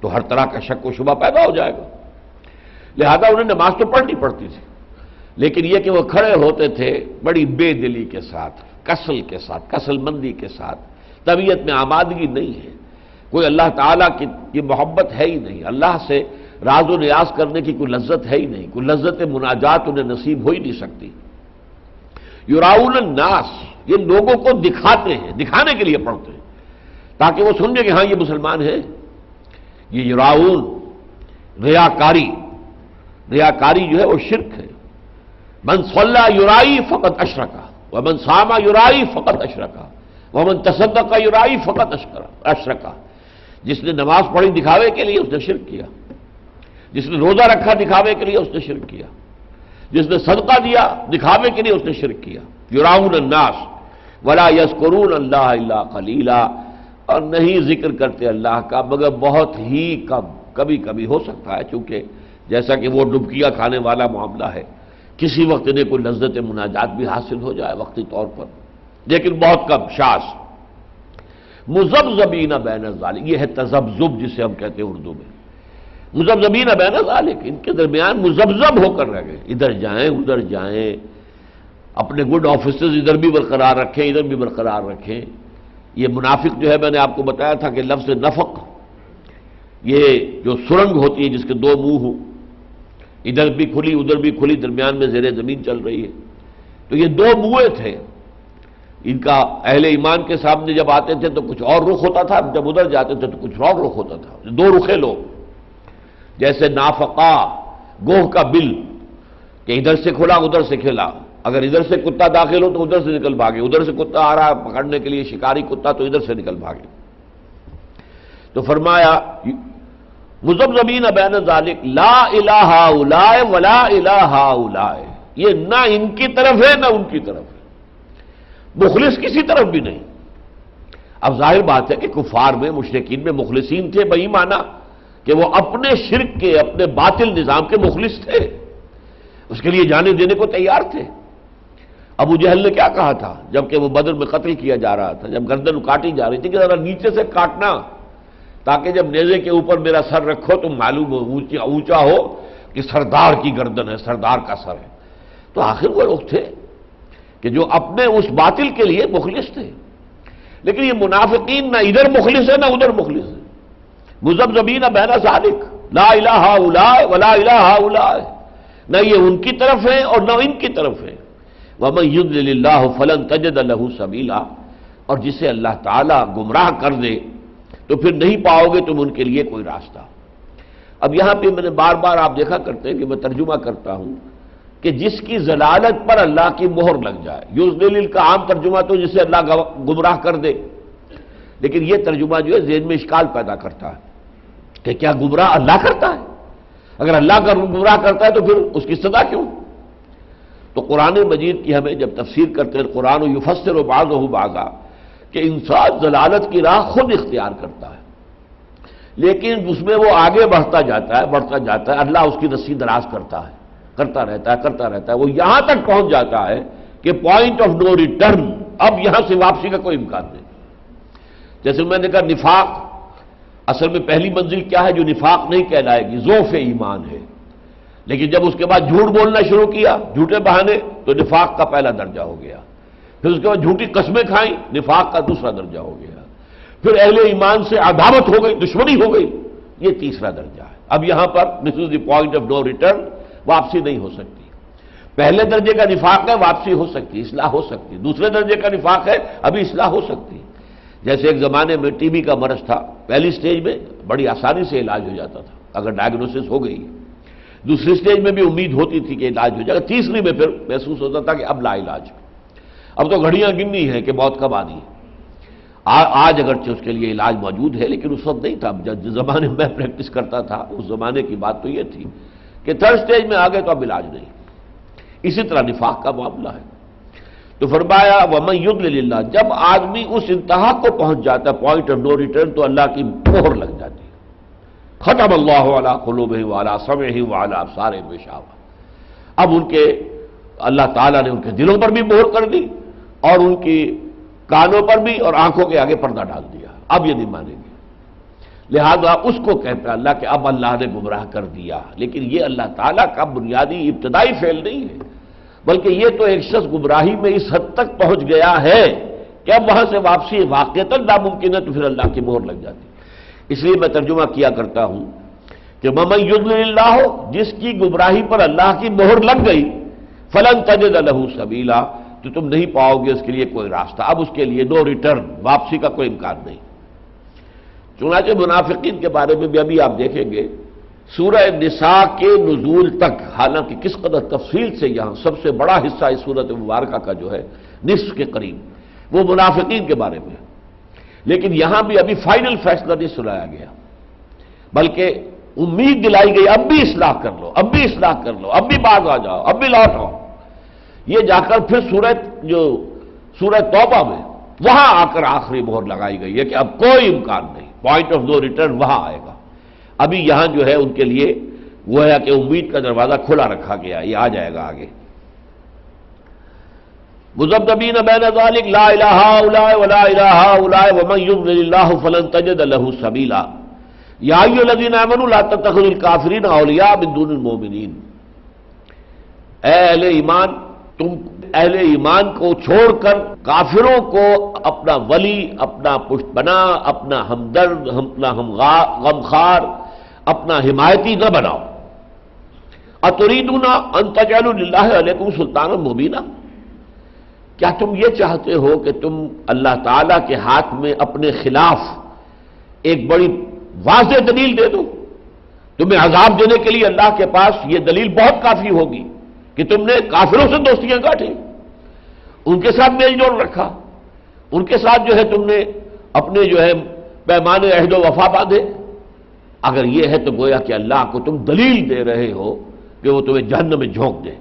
تو ہر طرح کا شک و شبہ پیدا ہو جائے گا، لہذا انہیں نماز تو پڑھنی پڑتی تھی، لیکن یہ کہ وہ کھڑے ہوتے تھے بڑی بے دلی کے ساتھ، کسل کے ساتھ، کسل مندی کے ساتھ، طبیعت میں آمادگی نہیں ہے، کوئی اللہ تعالیٰ کی محبت ہے ہی نہیں، اللہ سے راز و نیاز کرنے کی کوئی لذت ہے ہی نہیں، کوئی لذت مناجات انہیں نصیب ہو ہی نہیں سکتی۔ یراؤن الناس، یہ لوگوں کو دکھاتے ہیں، دکھانے کے لیے پڑھتے ہیں تاکہ وہ سمجھے کہ ہاں یہ مسلمان ہے، یہ یراؤن ریاکاری، ریاکاری جو ہے وہ شرک ہے۔ من صلی یرائی فقط اشرکا ومن صام یرائی فقط اشرکا ومن تصدق یرائی فقط اشرکا۔ جس نے نماز پڑھی دکھاوے کے لیے اس نے شرک کیا، جس نے روزہ رکھا دکھاوے کے لیے اس نے شرک کیا، جس نے صدقہ دیا دکھاوے کے لیے اس نے شرک کیا۔ یراؤن الناس ولا یذکرون اللہ الا قلیلا، اور نہیں ذکر کرتے اللہ کا مگر بہت ہی کم، کبھی کبھی ہو سکتا ہے، چونکہ جیسا کہ وہ ڈبکیاں کھانے والا معاملہ ہے، کسی وقت انہیں کوئی لذت مناجات بھی حاصل ہو جائے وقتی طور پر، لیکن بہت کم، شاذ۔ مذبذبین بین ذالک، یہ ہے تذبذب جسے ہم کہتے ہیں اردو میں، مذبذبین بین ذالک، ان کے درمیان مذبذب ہو کر رہ گئے، ادھر جائیں ادھر جائیں، اپنے گڈ آفیسز ادھر بھی برقرار رکھیں ادھر بھی برقرار رکھیں۔ یہ منافق جو ہے، میں نے آپ کو بتایا تھا کہ لفظ نفق، یہ جو سرنگ ہوتی ہے جس کے دو منہ ہوں، ادھر بھی کھلی ادھر بھی کھلی، درمیان میں زیر زمین چل رہی ہے، تو یہ دو منہیں تھے ان کا۔ اہل ایمان کے سامنے جب آتے تھے تو کچھ اور رخ ہوتا تھا، جب ادھر جاتے تھے تو کچھ اور رخ ہوتا تھا، دو رخے لوگ، جیسے نافقا گوہ کا بل کہ ادھر سے کھلا ادھر سے کھلا، اگر ادھر سے کتا داخل ہو تو ادھر سے نکل بھاگے، ادھر سے کتا آ رہا ہے پکڑنے کے لیے شکاری کتا تو ادھر سے نکل بھاگے۔ تو فرمایا مذبذبین بین ذالک لا الہ ہؤلاء ولا الہ ہؤلاء، یہ نہ ان کی طرف ہے نہ ان کی طرف ہے، مخلص کسی طرف بھی نہیں۔ اب ظاہر بات ہے کہ کفار میں مشرکین میں مخلصین تھے بہی معنی کہ وہ اپنے شرک کے اپنے باطل نظام کے مخلص تھے، اس کے لیے جانے دینے کو تیار تھے۔ ابو جہل نے کیا کہا تھا جبکہ وہ بدر میں قتل کیا جا رہا تھا، جب گردن کاٹی جا رہی تھی کہ ذرا نیچے سے کاٹنا تاکہ جب نیزے کے اوپر میرا سر رکھو تو معلوم ہو اونچا ہو کہ سردار کی گردن ہے، سردار کا سر ہے۔ تو آخر وہ لوگ تھے کہ جو اپنے اس باطل کے لیے مخلص تھے، لیکن یہ منافقین نہ ادھر مخلص ہے نہ ادھر مخلص ہے، مذبذبین بین ذالک لا الہ ہؤلاء ولا الہ ہؤلاء، نہ یہ ان کی طرف ہے اور نہ ان کی طرف ہے۔ وَمَن يُضْلِلِ اللَّهُ فَلَن تَجِدَ لَهُ سَبِيلًا، اور جسے اللہ تعالیٰ گمراہ کر دے تو پھر نہیں پاؤ گے تم ان کے لیے کوئی راستہ۔ اب یہاں پہ میں نے بار بار آپ دیکھا کرتے ہیں کہ میں ترجمہ کرتا ہوں کہ جس کی ضلالت پر اللہ کی مہر لگ جائے، یضلل کا عام ترجمہ تو جسے اللہ گمراہ کر دے، لیکن یہ ترجمہ جو ہے ذہن میں اشکال پیدا کرتا ہے کہ کیا گمراہ اللہ کرتا ہے؟ اگر اللہ کا گمراہ کرتا ہے تو پھر اس کی سزا کیوں؟ تو قرآن مجید کی ہمیں جب تفسیر کرتے ہیں، قرآن یفسر بعضہ بعضا، کہ انسان ضلالت کی راہ خود اختیار کرتا ہے، لیکن اس میں وہ آگے بڑھتا جاتا ہے، اللہ اس کی رسی دراز کرتا رہتا ہے، وہ یہاں تک پہنچ جاتا ہے کہ پوائنٹ آف نو ریٹرن، اب یہاں سے واپسی کا کوئی امکان نہیں۔ جیسے میں نے کہا نفاق اصل میں پہلی منزل کیا ہے جو نفاق نہیں کہلائے گی، ضعف ایمان ہے، لیکن جب اس کے بعد جھوٹ بولنا شروع کیا، جھوٹے بہانے، تو نفاق کا پہلا درجہ ہو گیا، پھر اس کے بعد جھوٹی قسمیں کھائیں، نفاق کا دوسرا درجہ ہو گیا، پھر اہل ایمان سے عداوت ہو گئی، دشمنی ہو گئی، یہ تیسرا درجہ ہے۔ اب یہاں پر this is the point of no return, واپسی نہیں ہو سکتی۔ پہلے درجے کا نفاق ہے، واپسی ہو سکتی، اصلاح ہو سکتی، دوسرے درجے کا نفاق ہے، ابھی اصلاح ہو سکتی۔ جیسے ایک زمانے میں ٹی بی کا مرض تھا، پہلی سٹیج میں بڑی آسانی سے علاج ہو جاتا تھا اگر ڈائگنوسس ہو گئی، دوسری سٹیج میں بھی امید ہوتی تھی کہ علاج ہو جائے گا، تیسری میں پھر محسوس ہوتا تھا کہ اب لا علاج۔ اب تو گھڑیاں گننی ہیں کہ موت کب آنی ہے۔ آج اگرچہ اس کے لیے علاج موجود ہے، لیکن اس وقت نہیں تھا، جس زمانے میں پریکٹس کرتا تھا اس زمانے کی بات تو یہ تھی کہ تھرڈ سٹیج میں آ گئے تو اب علاج نہیں۔ اسی طرح نفاق کا معاملہ ہے۔ تو فرمایا وَمَن يُضْلِلِ اللَّهُ، جب آدمی اس انتہا کو پہنچ جاتا ہے، پوائنٹ آف نو ریٹرن، تو اللہ کی مہر لگ جاتی ہے۔ ختم اللہ علی قلوبہم وعلی سمعہم وعلی ابصارہم غشاوہ، اب ان کے اللہ تعالیٰ نے ان کے دلوں پر بھی مہر کر دی اور ان کی کانوں پر بھی اور آنکھوں کے آگے پردہ ڈال دیا، اب یہ نہیں مانیں گے۔ لہذا اس کو کہتا ہے اللہ کہ اب اللہ نے گمراہ کر دیا، لیکن یہ اللہ تعالیٰ کا بنیادی ابتدائی فعل نہیں ہے، بلکہ یہ تو ایک شخص گمراہی میں اس حد تک پہنچ گیا ہے کہ اب وہاں سے واپسی واقعتاً ناممکن ہے، تو پھر اللہ کی مہر لگ جاتی۔ اس لیے میں ترجمہ کیا کرتا ہوں کہ وَمَن يُضْلِلِ اللَّهُ، جس کی گمراہی پر اللہ کی مہر لگ گئی، فَلَن تَجِدَ لَهُ سَبِيلًا، تو تم نہیں پاؤ گے اس کے لیے کوئی راستہ، اب اس کے لیے نو ریٹرن، واپسی کا کوئی امکان نہیں۔ چنانچہ منافقین کے بارے میں بھی ابھی آپ دیکھیں گے سورہ نساء کے نزول تک، حالانکہ کس قدر تفصیل سے یہاں سب سے بڑا حصہ اس سورۃ مبارکہ کا جو ہے نصف کے قریب وہ منافقین کے بارے میں، لیکن یہاں بھی ابھی فائنل فیصلہ نہیں سنایا گیا، بلکہ امید دلائی گئی اب بھی اصلاح کر لو، اب بھی اصلاح کر لو، اب بھی باز آ جاؤ، اب بھی لوٹ آؤ۔ یہ جا کر پھر سورہ توبہ میں وہاں آ کر آخری مہر لگائی گئی ہے کہ اب کوئی امکان نہیں، پوائنٹ آف نو ریٹرن وہاں آئے گا۔ ابھی یہاں جو ہے ان کے لیے وہ ہے کہ امید کا دروازہ کھلا رکھا گیا، یہ آ جائے گا آگے۔ مذبذبین بین ذلک لا الہ الا ولا الہ الا ومن یضلل اللہ فلن تجد له سبیلا یا ایھا الذین آمنوا لا تتخذوا الکافرین اولیاء من دون المؤمنین۔ اے اہل ایمان، تم اہل ایمان کو چھوڑ کر کافروں کو اپنا ولی، اپنا پشت بنا، اپنا ہمدرد، اپنا غمخوار، اپنا حمایتی نہ بناؤ۔ اتریدون ان تجعلوا للہ علیکم سلطانا مبینا، کیا تم یہ چاہتے ہو کہ تم اللہ تعالی کے ہاتھ میں اپنے خلاف ایک بڑی واضح دلیل دے دو؟ تمہیں عذاب دینے کے لیے اللہ کے پاس یہ دلیل بہت کافی ہوگی کہ تم نے کافروں سے دوستیاں کاٹیں، ان کے ساتھ میل جول رکھا، ان کے ساتھ جو ہے تم نے اپنے جو ہے پیمانے عہد و وفا باندھے۔ اگر یہ ہے تو گویا کہ اللہ کو تم دلیل دے رہے ہو کہ وہ تمہیں جہنم میں جھونک دے۔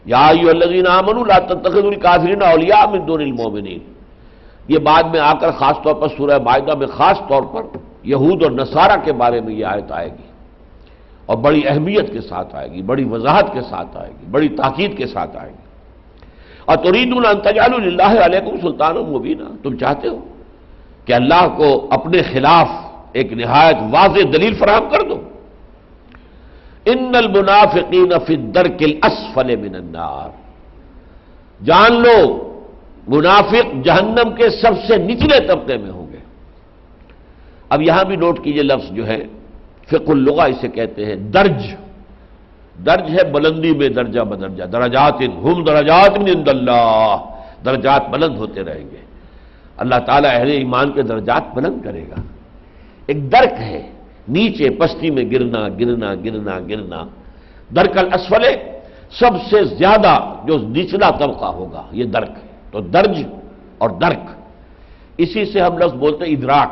یا ایھا الذین آمنوا لا تتخذوا الکافرین اولیاء من دون المؤمنین، یہ بعد میں آ کر خاص طور پر سورہ مائدہ میں خاص طور پر یہود اور نصارہ کے بارے میں یہ آیت آئے گی، اور بڑی اہمیت کے ساتھ آئے گی، بڑی وضاحت کے ساتھ آئے گی، بڑی تاکید کے ساتھ آئے گی۔ اتریدون ان تجعلوا للہ علیکم سلطانا مبینا، تم چاہتے ہو کہ اللہ کو اپنے خلاف ایک نہایت واضح دلیل فراہم کر دو۔ ان المنافقین فی الدرک الاسفل من النار، جان لو منافق جہنم کے سب سے نچلے طبقے میں ہوں گے۔ اب یہاں بھی نوٹ کیجئے لفظ جو ہے فقہ اللغہ اسے کہتے ہیں درج، درج ہے بلندی میں درجہ بدرجہ، درجات ہم درجات من عند اللہ، درجات بلند ہوتے رہیں گے، اللہ تعالیٰ اہل ایمان کے درجات بلند کرے گا۔ ایک درک ہے نیچے پستی میں گرنا گرنا گرنا گرنا، درک الاسفل سب سے زیادہ جو نچلا طبقہ ہوگا یہ درک ہے۔ تو درج اور درک اسی سے ہم لفظ بولتے ہیں ادراک،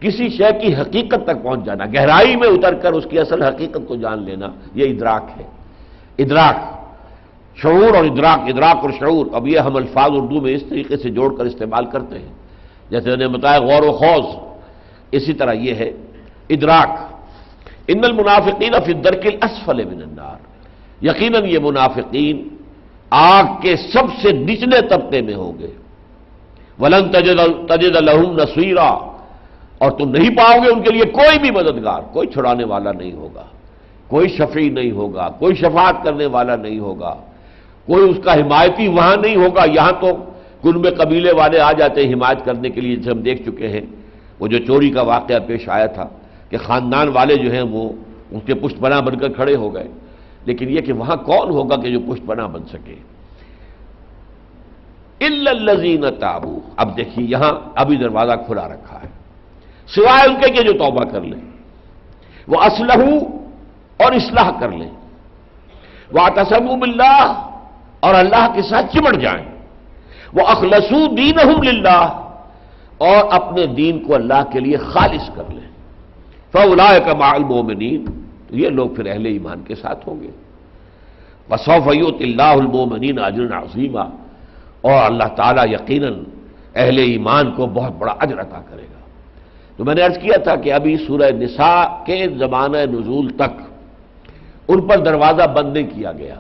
کسی شے کی حقیقت تک پہنچ جانا، گہرائی میں اتر کر اس کی اصل حقیقت کو جان لینا، یہ ادراک ہے۔ ادراک، شعور اور ادراک، ادراک اور شعور، اب یہ ہم الفاظ اردو میں اس طریقے سے جوڑ کر استعمال کرتے ہیں، جیسے میں نے بتایا غور و خوض، اسی طرح یہ ہے ادراک۔ ان المنافقین فی الدرک الاسفل من النار، یقیناً یہ منافقین آگ کے سب سے نچلے طبقے میں ہوں گے۔ ولن تجد لہم نصیرا، اور تم نہیں پاؤ گے ان کے لیے کوئی بھی مددگار، کوئی چھڑانے والا نہیں ہوگا، کوئی شفیع نہیں ہوگا، کوئی شفاعت کرنے والا نہیں ہوگا، کوئی اس کا حمایتی وہاں نہیں ہوگا۔ یہاں تو کنبے قبیلے والے آ جاتے ہیں حمایت کرنے کے لیے، جسے ہم دیکھ چکے ہیں، وہ جو چوری کا واقعہ پیش آیا تھا کہ خاندان والے جو ہیں وہ اس کے پشت پناہ بن کر کھڑے ہو گئے، لیکن یہ کہ وہاں کون ہوگا کہ جو پشت پناہ بن سکے؟ الا الذین تابوا، اب دیکھیے یہاں ابھی دروازہ کھلا رکھا ہے، سوائے ان کے کہ جو توبہ کر لیں، وہ اصلحوا اور اصلاح کر لیں، واعتصموا باللہ اور اللہ کے ساتھ چمٹ جائیں، واخلصوا دینہم للہ اور اپنے دین کو اللہ کے لیے خالص کر لیں، فاولئک مع المؤمنین، تو یہ لوگ پھر اہل ایمان کے ساتھ ہوں گے۔ وسوف یؤتی اللہ المؤمنین اجرا عظیما، اور اللہ تعالیٰ یقیناً اہل ایمان کو بہت بڑا اجر عطا کرے گا۔ تو میں نے عرض کیا تھا کہ ابھی سورہ نساء کے زمانہ نزول تک ان پر دروازہ بند نہیں کیا گیا،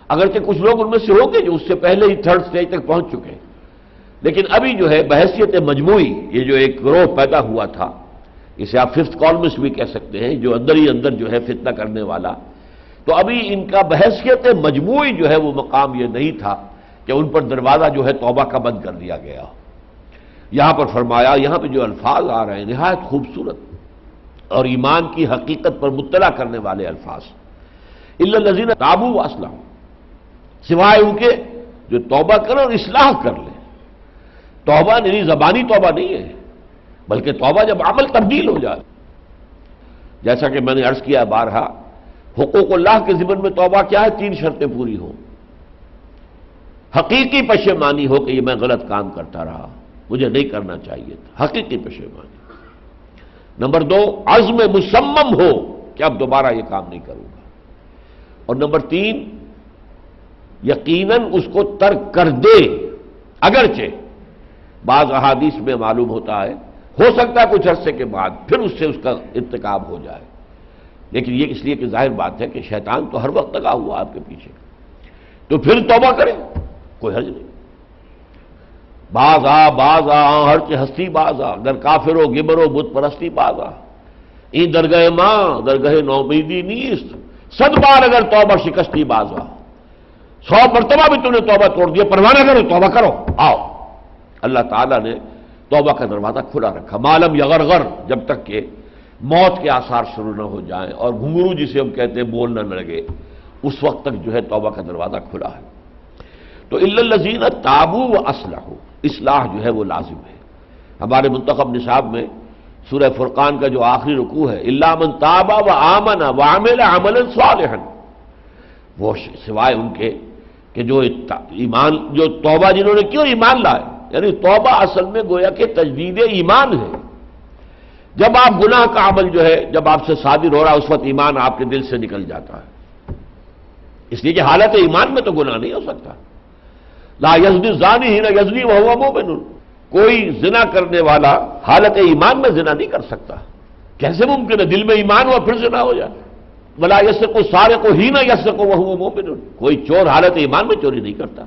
اگرچہ کچھ لوگ ان میں سے ہوں گے جو اس سے پہلے ہی تھرڈ سٹیج تک پہنچ چکے ہیں، لیکن ابھی جو ہے بحیثیت مجموعی یہ جو ایک گروہ پیدا ہوا تھا، اسے آپ ففتھ کالمسٹ بھی کہہ سکتے ہیں، جو اندر ہی اندر جو ہے فتنہ کرنے والا، تو ابھی ان کا بحیثیت مجموعی جو ہے وہ مقام یہ نہیں تھا کہ ان پر دروازہ جو ہے توبہ کا بند کر دیا گیا۔ یہاں پر فرمایا، یہاں پہ جو الفاظ آ رہے ہیں نہایت خوبصورت اور ایمان کی حقیقت پر مطلع کرنے والے الفاظ، الا الذین تابوا واصلحوا، سوائے ان کے جو توبہ کریں اور اصلاح کر لیں۔ توبہ یعنی زبانی توبہ نہیں ہے، بلکہ توبہ جب عمل تبدیل ہو جائے، جیسا کہ میں نے عرض کیا بارہا، حقوق اللہ کے ضمن میں توبہ کیا ہے؟ 3 شرطیں پوری ہوں، حقیقی پشیمانی ہو کہ یہ میں غلط کام کرتا رہا، مجھے نہیں کرنا چاہیے تھا، حقیقی پشیمانی۔ نمبر 2، عزم مصمم ہو کہ اب دوبارہ یہ کام نہیں کروں گا۔ اور نمبر 3، یقیناً اس کو ترک کر دے، اگرچہ بعض احادیث میں معلوم ہوتا ہے ہو سکتا ہے کچھ عرصے کے بعد پھر اس سے اس کا ارتکاب ہو جائے، لیکن یہ اس لیے کہ ظاہر بات ہے کہ شیطان تو ہر وقت لگا ہوا آپ کے پیچھے، تو پھر توبہ کرے، کوئی حرج نہیں۔ باز آ ہر چہ ہستی باز آ، اگر کافر ہو گبر ہو بت پرستی باز آ، این درگاہ ماں درگاہ نومیدی نیست، 100 بار اگر توبہ شکستی باز آ، 100 مرتبہ بھی تم نے توبہ توڑ دیا، پرواہ نہ کرو، توبہ کرو، آؤ۔ اللہ تعالیٰ نے توبہ کا دروازہ کھلا رکھا، معلوم یغرغر، جب تک کہ موت کے آثار شروع نہ ہو جائیں اور گھنگرو جسے ہم کہتے ہیں بولنا نہ لگے، اس وقت تک جو ہے توبہ کا دروازہ کھلا ہے۔ تو الا الذین تابوا واصلحوا، اصلاح جو ہے وہ لازم ہے۔ ہمارے منتخب نصاب میں سورہ فرقان کا جو آخری رکوع ہے، الا من تاب وآمن وعمل عملا صالحا، وہ سوائے ان کے کہ جو ایمان، جو توبہ جنہوں نے کیوں ایمان لائے، یعنی توبہ اصل میں گویا کہ تجدید ایمان ہے۔ جب آپ گناہ کا عمل جو ہے جب آپ سے صادر ہو رہا ہے، اس وقت ایمان آپ کے دل سے نکل جاتا ہے، اس لیے کہ حالت ایمان میں تو گناہ نہیں ہو سکتا۔ لا یزنی الزانی حین یزنی وہو مؤمن، کوئی زنا کرنے والا حالت ایمان میں زنا نہیں کر سکتا، کیسے ممکن ہے؟ دل میں ایمان ہوا پھر زنا ہو جائے۔ ولا یسرق السارق حین یسرق وہو مؤمن، کوئی چور حالت ایمان میں چوری نہیں کرتا۔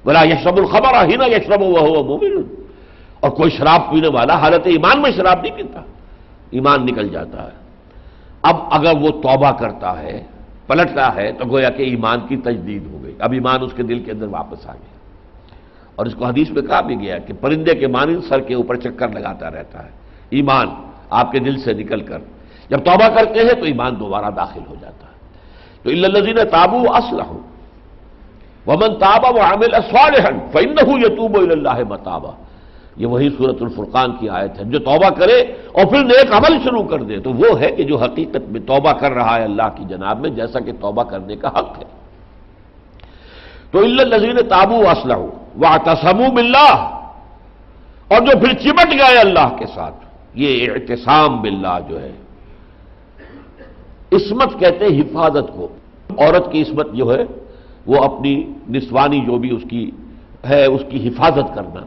ولا یشرب الخمر حین یشرب وہو مؤمن، اور کوئی شراب پینے والا حالت ایمان میں شراب نہیں پیتا، ایمان نکل جاتا ہے۔ اب اگر وہ توبہ کرتا ہے، پلٹتا ہے، تو گویا کہ ایمان کی تجدید ہو گئی، اب ایمان اس کے دل کے اندر واپس آ گیا۔ اور اس کو حدیث میں کہا بھی گیا کہ پرندے کے مانند سر کے اوپر چکر لگاتا رہتا ہے ایمان آپ کے دل سے نکل کر، جب توبہ کرتے ہیں تو ایمان دوبارہ داخل ہو جاتا ہے۔ تو الا الذین تابوا واصلحوا ومن تاب وعمل صالحا فانہ یتوب الی اللہ متابا، یہ وہی سورۃ الفرقان کی آیت ہے۔ جو توبہ کرے اور پھر نیک عمل شروع کر دے تو وہ ہے کہ جو حقیقت میں توبہ کر رہا ہے اللہ کی جناب میں، جیسا کہ توبہ کرنے کا حق ہے۔ تو الا الذین تابوا واصلحوا واعتصموا باللہ، اور جو پھر چمٹ گئے اللہ کے ساتھ، یہ اعتصام باللہ جو ہے، عصمت کہتے ہیں حفاظت کو، عورت کی عصمت جو ہے وہ اپنی نسوانی جو بھی اس کی ہے اس کی حفاظت کرنا،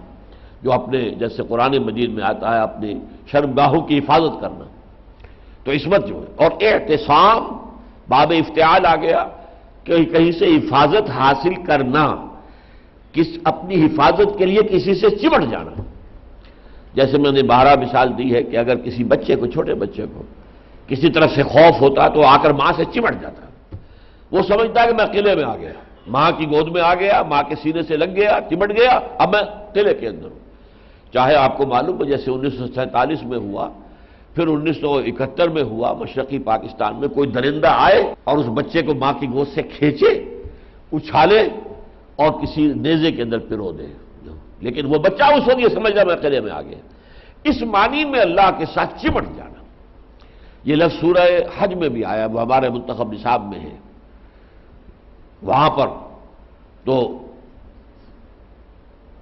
جو اپنے جیسے قرآن مجید میں آتا ہے اپنی شرمگاہوں کی حفاظت کرنا، تو عصمت جو ہے۔ اور اعتصام باب افتعال آ گیا، کہیں سے حفاظت حاصل کرنا، اپنی حفاظت کے لیے کسی سے چمٹ جانا۔ جیسے میں نے بارہا مثال دی ہے کہ اگر کسی بچے کو، چھوٹے بچے کو کسی طرح سے خوف ہوتا تو آ کر ماں سے چمٹ جاتا، وہ سمجھتا ہے کہ میں قلعے میں آ گیا، ماں کی گود میں آ گیا، ماں کے سینے سے لگ گیا، چمٹ گیا، اب میں قلعے کے اندر ہوں۔ چاہے آپ کو معلوم ہے جیسے 1947 میں ہوا، پھر 1971 میں ہوا مشرقی پاکستان میں، کوئی درندہ آئے اور اس بچے کو ماں کی گود سے کھینچے، اچھالے اور کسی نیزے کے اندر پرو دے، لیکن وہ بچہ اس وقت یہ سمجھ رہا میں قلعے میں آ گیا۔ اس معنی میں اللہ کے ساتھ چمٹ جانا، یہ لفظ سورہ حج میں بھی آیا، وہ ہمارے منتخب نصاب میں ہے، وہاں پر تو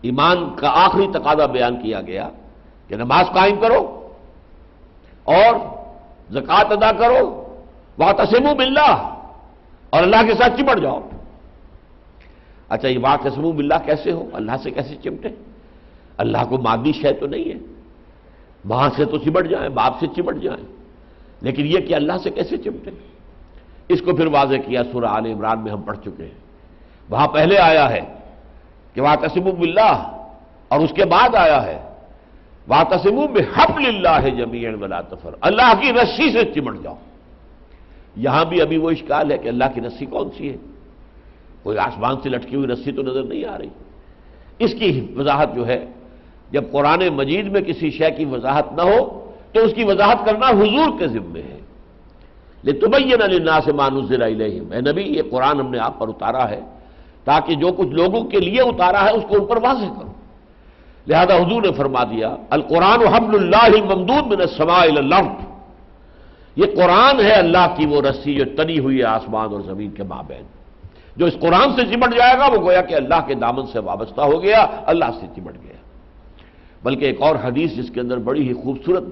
ایمان کا آخری تقاضا بیان کیا گیا کہ نماز قائم کرو اور زکوٰۃ ادا کرو، واعتصموا باللہ، اور اللہ کے ساتھ چمٹ جاؤ۔ اچھا یہ واعتصموا باللہ کیسے ہو؟ اللہ سے کیسے چمٹے؟ اللہ کو مادی شے تو نہیں ہے، ماں سے تو چمٹ جائیں، باپ سے چمٹ جائیں، لیکن یہ کہ اللہ سے کیسے چمٹے؟ اس کو پھر واضح کیا سورہ آل عمران میں ہم پڑھ چکے ہیں، وہاں پہلے آیا ہے کہ واعتصموا باللہ، اور اس کے بعد آیا ہے واعتصموا بحبل اللہ جمیعا ولا تفرقوا، اللہ کی رسی سے چمٹ جاؤ۔ یہاں بھی ابھی وہ اشکال ہے کہ اللہ کی رسی کون سی ہے؟ کوئی آسمان سے لٹکی ہوئی رسی تو نظر نہیں آ رہی۔ اس کی وضاحت جو ہے، جب قرآن مجید میں کسی شے کی وضاحت نہ ہو تو اس کی وضاحت کرنا حضور کے ذمے ہے۔ لِتُبَيِّنَ لِلنَّاسِ مَا نُزِّلَ إِلَيْهِمْ، اے نبی یہ قرآن ہم نے آپ پر اتارا ہے تاکہ جو کچھ لوگوں کے لیے اتارا ہے اس کو ان پر واضح کرو۔ لہذا حضور نے فرما دیا القرآن حبل اللہ الممدود من السماء الی الارض، یہ قرآن ہے اللہ کی وہ رسی جو تنی ہوئی ہے آسمان اور زمین کے مابین. جو اس قرآن سے چمٹ جائے گا وہ گویا کہ اللہ کے دامن سے وابستہ ہو گیا، اللہ سے چمٹ گیا. بلکہ ایک اور حدیث جس کے اندر بڑی ہی خوبصورت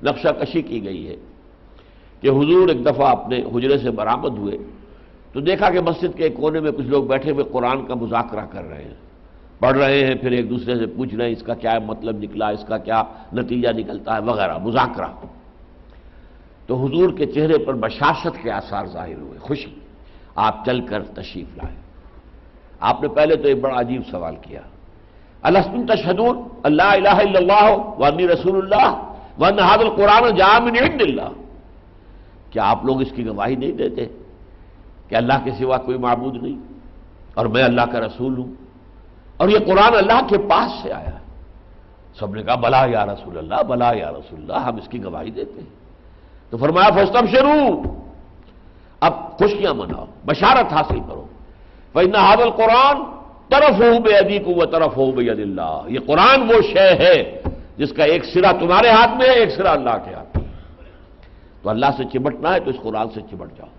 نقشہ کشی کی گئی ہے کہ حضور ایک دفعہ اپنے حجرے سے برآمد ہوئے تو دیکھا کہ مسجد کے ایک کونے میں کچھ لوگ بیٹھے ہوئے قرآن کا مذاکرہ کر رہے ہیں، پڑھ رہے ہیں، پھر ایک دوسرے سے پوچھ رہے ہیں اس کا کیا مطلب نکلا، اس کا کیا نتیجہ نکلتا ہے وغیرہ، مذاکرہ. تو حضور کے چہرے پر بشاشت کے آثار ظاہر ہوئے، خوشی. آپ چل کر تشریف لائے. آپ نے پہلے تو ایک بڑا عجیب سوال کیا، الستم تشہدون اللہ الہ الا اللہ وانی رسول اللہ وان ھذا القرآن جاء من عند اللہ، کیا آپ لوگ اس کی گواہی نہیں دیتے کہ اللہ کے سوا کوئی معبود نہیں اور میں اللہ کا رسول ہوں اور یہ قرآن اللہ کے پاس سے آیا؟ سب نے کہا بلا یا رسول اللہ، بلا یا رسول اللہ، ہم اس کی گواہی دیتے ہیں. تو فرمایا فاستبشروا، اب خوشیاں مناؤ، بشارت حاصل کرو. فإن هذا القرآن طرفه بيديكم وطرفه بيد اللہ، یہ قرآن وہ شے ہے جس کا ایک سرا تمہارے ہاتھ میں ہے، ایک سرا اللہ کے ہاتھ میں. تو اللہ سے چمٹنا ہے تو اس قرآن سے چمٹ جاؤ.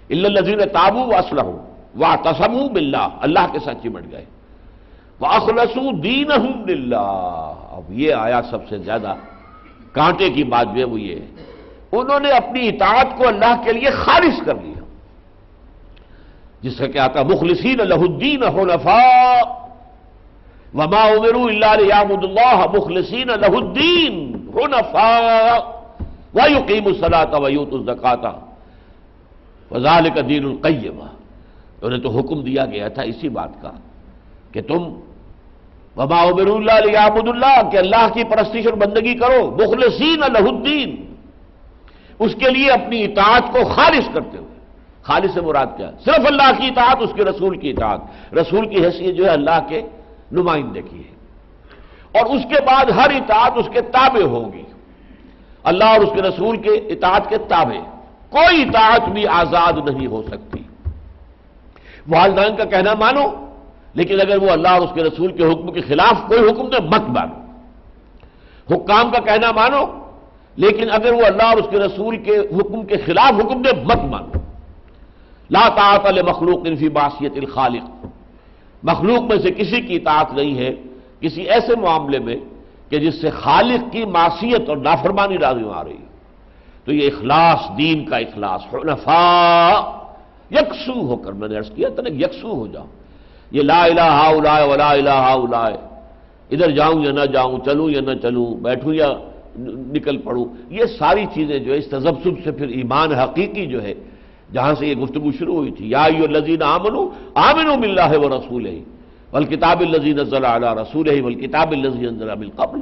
الا الذين تابوا واصلحوا واعتصموا بالله، اللہ کے ساتھ چمٹ گئے. واخلصوا دینهم للہ، اب یہ آیا سب سے زیادہ کانٹے کی بات جو ہے وہ یہ ہے، انہوں نے اپنی اطاعت کو اللہ کے لیے خالص کر لیا، جس سے کیا آتا مخلصین لہ الدین حنفاء وما امروا الا لیعبدوا اللہ مخلصین لہ الدین حنفاء ویقیموا الصلاۃ ویؤتوا الزکاۃ وذلک دین القیمہ. انہیں تو حکم دیا گیا تھا اسی بات کا کہ تم وما امروا الا لیعبدوا اللہ، کہ اللہ کی پرستش اور بندگی کرو، مخلصین لہ الدین، اس کے لیے اپنی اطاعت کو خالص کرتے ہوئے. خالص سے مراد کیا؟ صرف اللہ کی اطاعت، اس کے رسول کی اطاعت. رسول کی حیثیت جو ہے اللہ کے نمائندے کی ہے، اور اس کے بعد ہر اطاعت اس کے تابع ہوگی، اللہ اور اس کے رسول کے اطاعت کے تابع. کوئی اطاعت بھی آزاد نہیں ہو سکتی. والدین کا کہنا مانو، لیکن اگر وہ اللہ اور اس کے رسول کے حکم کے خلاف کوئی حکم دے مت مانو. حکام کا کہنا مانو، لیکن اگر وہ اللہ اور اس کے رسول کے حکم کے خلاف حکم دے مت مانو. لا طاعت لمخلوق فی معصیۃ الخالق، مخلوق میں سے کسی کی اطاعت نہیں ہے کسی ایسے معاملے میں کہ جس سے خالق کی معصیت اور نافرمانی راضی آ رہی. تو یہ اخلاص، دین کا اخلاص، حنفاء، یکسو ہو کر، میں نے عرض کیا تھا نا یکسو ہو جاؤ. یہ لا الہ ہؤلاء ولا الہ ہؤلاء، ادھر جاؤں یا نہ جاؤں، چلوں یا نہ چلوں، بیٹھوں یا نکل پڑوں، یہ ساری چیزیں جو ہے اس تذبذب سے پھر ایمان حقیقی جو ہے جہاں سے یہ گفتگو شروع ہوئی تھی، یا ایھا الذین آمنوا آمنوا باللہ ورسولہ والکتاب الذی نزل علی رسولہ والکتاب الذی انزل من قبل.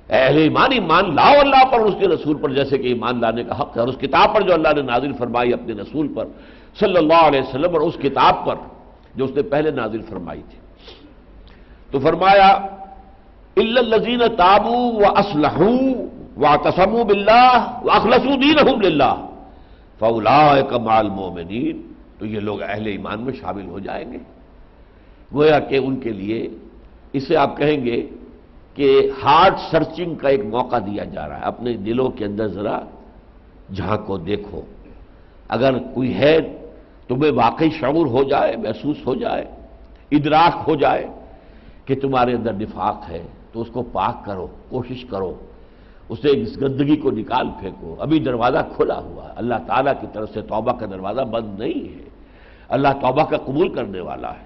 اہل ایمان ایمان لاؤ اللہ پر اور اس کے رسول پر جیسے کہ ایمان لانے کا حق ہے، اور اس کتاب پر جو اللہ نے نازل فرمائی اپنے رسول پر صلی اللہ علیہ وسلم، اور اس کتاب پر جو اس نے پہلے نازل فرمائی تھی. تو فرمایا الا الذین تابوا واصلحوا واعتصموا باللہ واخلصوا دینہم للہ فاولئک مع المؤمنین، تو یہ لوگ اہل ایمان میں شامل ہو جائیں گے. گویا کہ ان کے لیے اسے آپ کہیں گے کہ ہارٹ سرچنگ کا ایک موقع دیا جا رہا ہے. اپنے دلوں کے اندر ذرا جھانکو، دیکھو، اگر کوئی ہے تمہیں واقعی شعور ہو جائے، محسوس ہو جائے، ادراک ہو جائے کہ تمہارے اندر نفاق ہے تو اس کو پاک کرو، کوشش کرو، اسے اس گندگی کو نکال پھینکو. ابھی دروازہ کھلا ہوا ہے، اللہ تعالیٰ کی طرف سے توبہ کا دروازہ بند نہیں ہے، اللہ توبہ کا قبول کرنے والا ہے.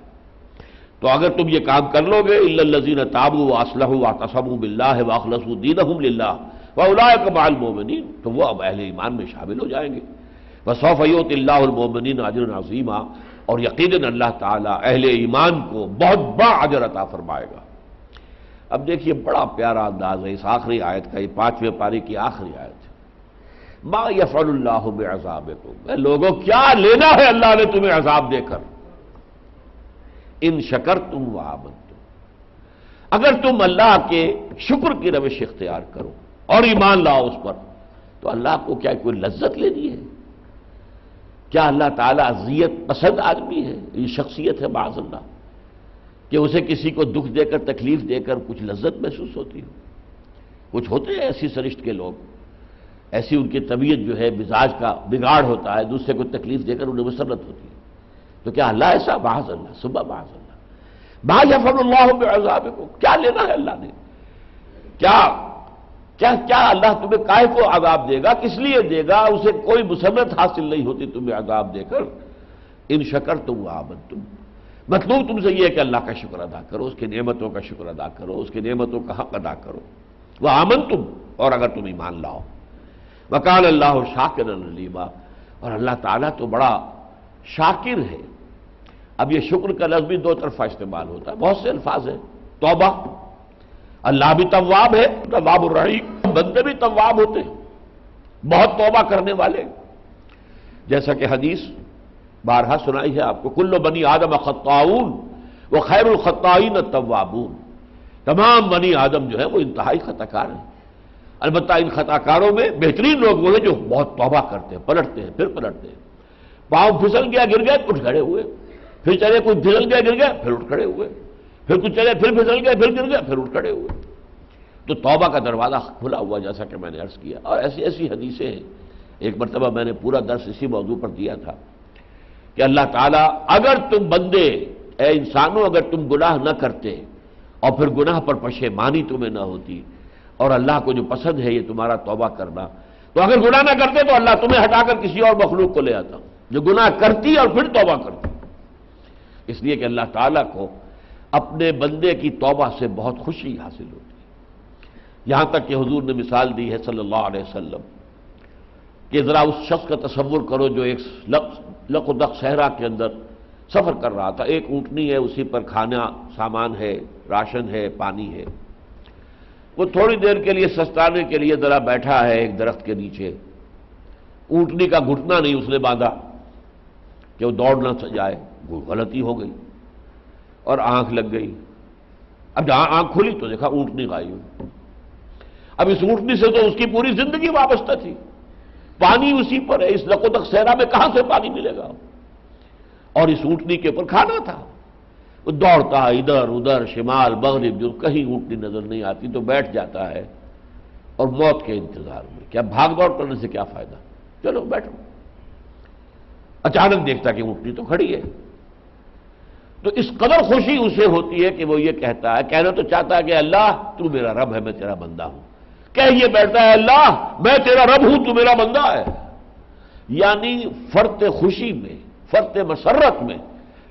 تو اگر تم یہ کام کر لو گے الا الذین تابوا واصلحوا واعتصموا باللہ واخلصوا دینہم للہ فاولئک مع المؤمنین، تو وہ اب اہل ایمان میں شامل ہو جائیں گے. وسوف یؤتی اللہ المؤمنین اجرا عظیما، اور یقیناً اللہ تعالیٰ اہل ایمان کو بہت بڑا اجر عطا فرمائے گا. اب دیکھیے بڑا پیارا انداز ہے اس آخری آیت کا، یہ 5ویں پارے کی آخری آیت ہے. ما یفعل اللہ بعذابکم، اے لوگوں کیا لینا ہے اللہ نے تمہیں عذاب دے کر، ان شکرتم وآمنتم، اگر تم اللہ کے شکر کی روش اختیار کرو اور ایمان لاؤ اس پر، تو اللہ کو کیا کوئی لذت لینی ہے؟ کیا اللہ تعالیٰ اذیت پسند آدمی ہے؟ یہ شخصیت ہے معاذ اللہ کہ کہ اسے کسی کو دکھ دے کر تکلیف دے کر کچھ لذت محسوس ہوتی ہو؟ کچھ ہوتے ہیں ایسی سرشت کے لوگ، ایسی ان کی طبیعت جو ہے مزاج کا بگاڑ ہوتا ہے، دوسرے کو تکلیف دے کر انہیں مسرت ہوتی ہے. تو کیا اللہ ایسا؟ معاذ اللہ، صبح معاذ اللہ. ما یفعل اللہ بعذابکم، کیا لینا ہے اللہ نے؟ کیا اللہ تمہیں کائے کو عذاب دے گا؟ کس لیے دے گا؟ اسے کوئی مسرت حاصل نہیں ہوتی تمہیں عذاب دے کر. ان شکرتم وآمنتم، مطلوب تم سے یہ ہے کہ اللہ کا شکر ادا کرو، اس کی نعمتوں کا شکر ادا کرو، اس کی نعمتوں کا حق ادا کرو. وآمنتم، اور اگر تم ایمان لاؤ. وکان اللہ شاکرا علیما، اور اللہ تعالیٰ تو بڑا شاکر ہے. اب یہ شکر کا لفظ بھی دو طرفہ استعمال ہوتا ہے، بہت سے الفاظ ہیں. توبہ، اللہ بھی تواب ہے، تواب الرحیم، بندے بھی تواب ہوتے ہیں، بہت توبہ کرنے والے. جیسا کہ حدیث بارہا سنائی ہے آپ کو، کل بنی آدم خطاؤون وخیر الخطائین التوابون. تمام بنی آدم جو ہے وہ انتہائی خطا کار ہیں، البتہ ان خطا کاروں میں بہترین لوگ وہ ہیں جو بہت توبہ کرتے ہیں، پلٹتے ہیں، پھر پلٹتے ہیں. پاؤں پھسل گیا گر گئے، اٹھ کھڑے ہوئے، پھر چلے، کوئی پھسل گیا گر گیا، پھر اٹھ کھڑے ہوئے، پھر کچھ چلے، پھر پھسل گئے، پھر گر گیا، پھر اٹھ کھڑے ہوئے. تو توبہ کا دروازہ کھلا ہوا، جیسا کہ میں نے عرض کیا. اور ایسی ایسی حدیثیں ہیں. ایک مرتبہ میں نے پورا درس اسی موضوع پر دیا تھا کہ اللہ تعالیٰ، اگر تم بندے، اے انسانوں، اگر تم گناہ نہ کرتے اور پھر گناہ پر پشیمانی تمہیں نہ ہوتی، اور اللہ کو جو پسند ہے یہ تمہارا توبہ کرنا، تو اگر گناہ نہ کرتے تو اللہ تمہیں ہٹا کر کسی اور مخلوق کو لے آتا جو گناہ کرتی اور پھر توبہ کرتی. اس لیے کہ اللہ تعالیٰ کو اپنے بندے کی توبہ سے بہت خوشی حاصل ہوتی ہے. یہاں تک کہ حضور نے مثال دی ہے صلی اللہ علیہ وسلم کہ ذرا اس شخص کا تصور کرو جو ایک لق و دق صحرا کے اندر سفر کر رہا تھا. ایک اونٹنی ہے، اسی پر کھانا سامان ہے، راشن ہے، پانی ہے. وہ تھوڑی دیر کے لیے سستانے کے لیے ذرا بیٹھا ہے ایک درخت کے نیچے. اونٹنی کا گھٹنا نہیں اس نے باندھا کہ وہ دوڑ نہ جائے. غلطی ہو گئی اور آنکھ لگ گئی. اب جہاں آنکھ کھلی تو دیکھا اونٹنی غائب. اب اس اونٹنی سے تو اس کی پوری زندگی وابستہ تھی، پانی اسی پر ہے. اس لق و دق صحرا میں کہاں سے پانی ملے گا؟ اور اس اونٹنی کے اوپر کھانا تھا. وہ دوڑتا ہے ادھر ادھر، شمال مغرب، جو کہیں اونٹنی نظر نہیں آتی تو بیٹھ جاتا ہے اور موت کے انتظار میں. کیا بھاگ دوڑ کرنے سے کیا فائدہ؟ چلو بیٹھو. اچانک دیکھتا کہ اونٹنی تو کھڑی ہے. تو اس قدر خوشی اسے ہوتی ہے کہ وہ یہ کہتا ہے، کہنا تو چاہتا ہے کہ اللہ تو میرا رب ہے، میں تیرا بندہ ہوں. یہ بیٹھتا ہے اللہ میں تیرا رب ہوں، تو میرا بندہ ہے. یعنی فرط خوشی میں، فرط مسرت میں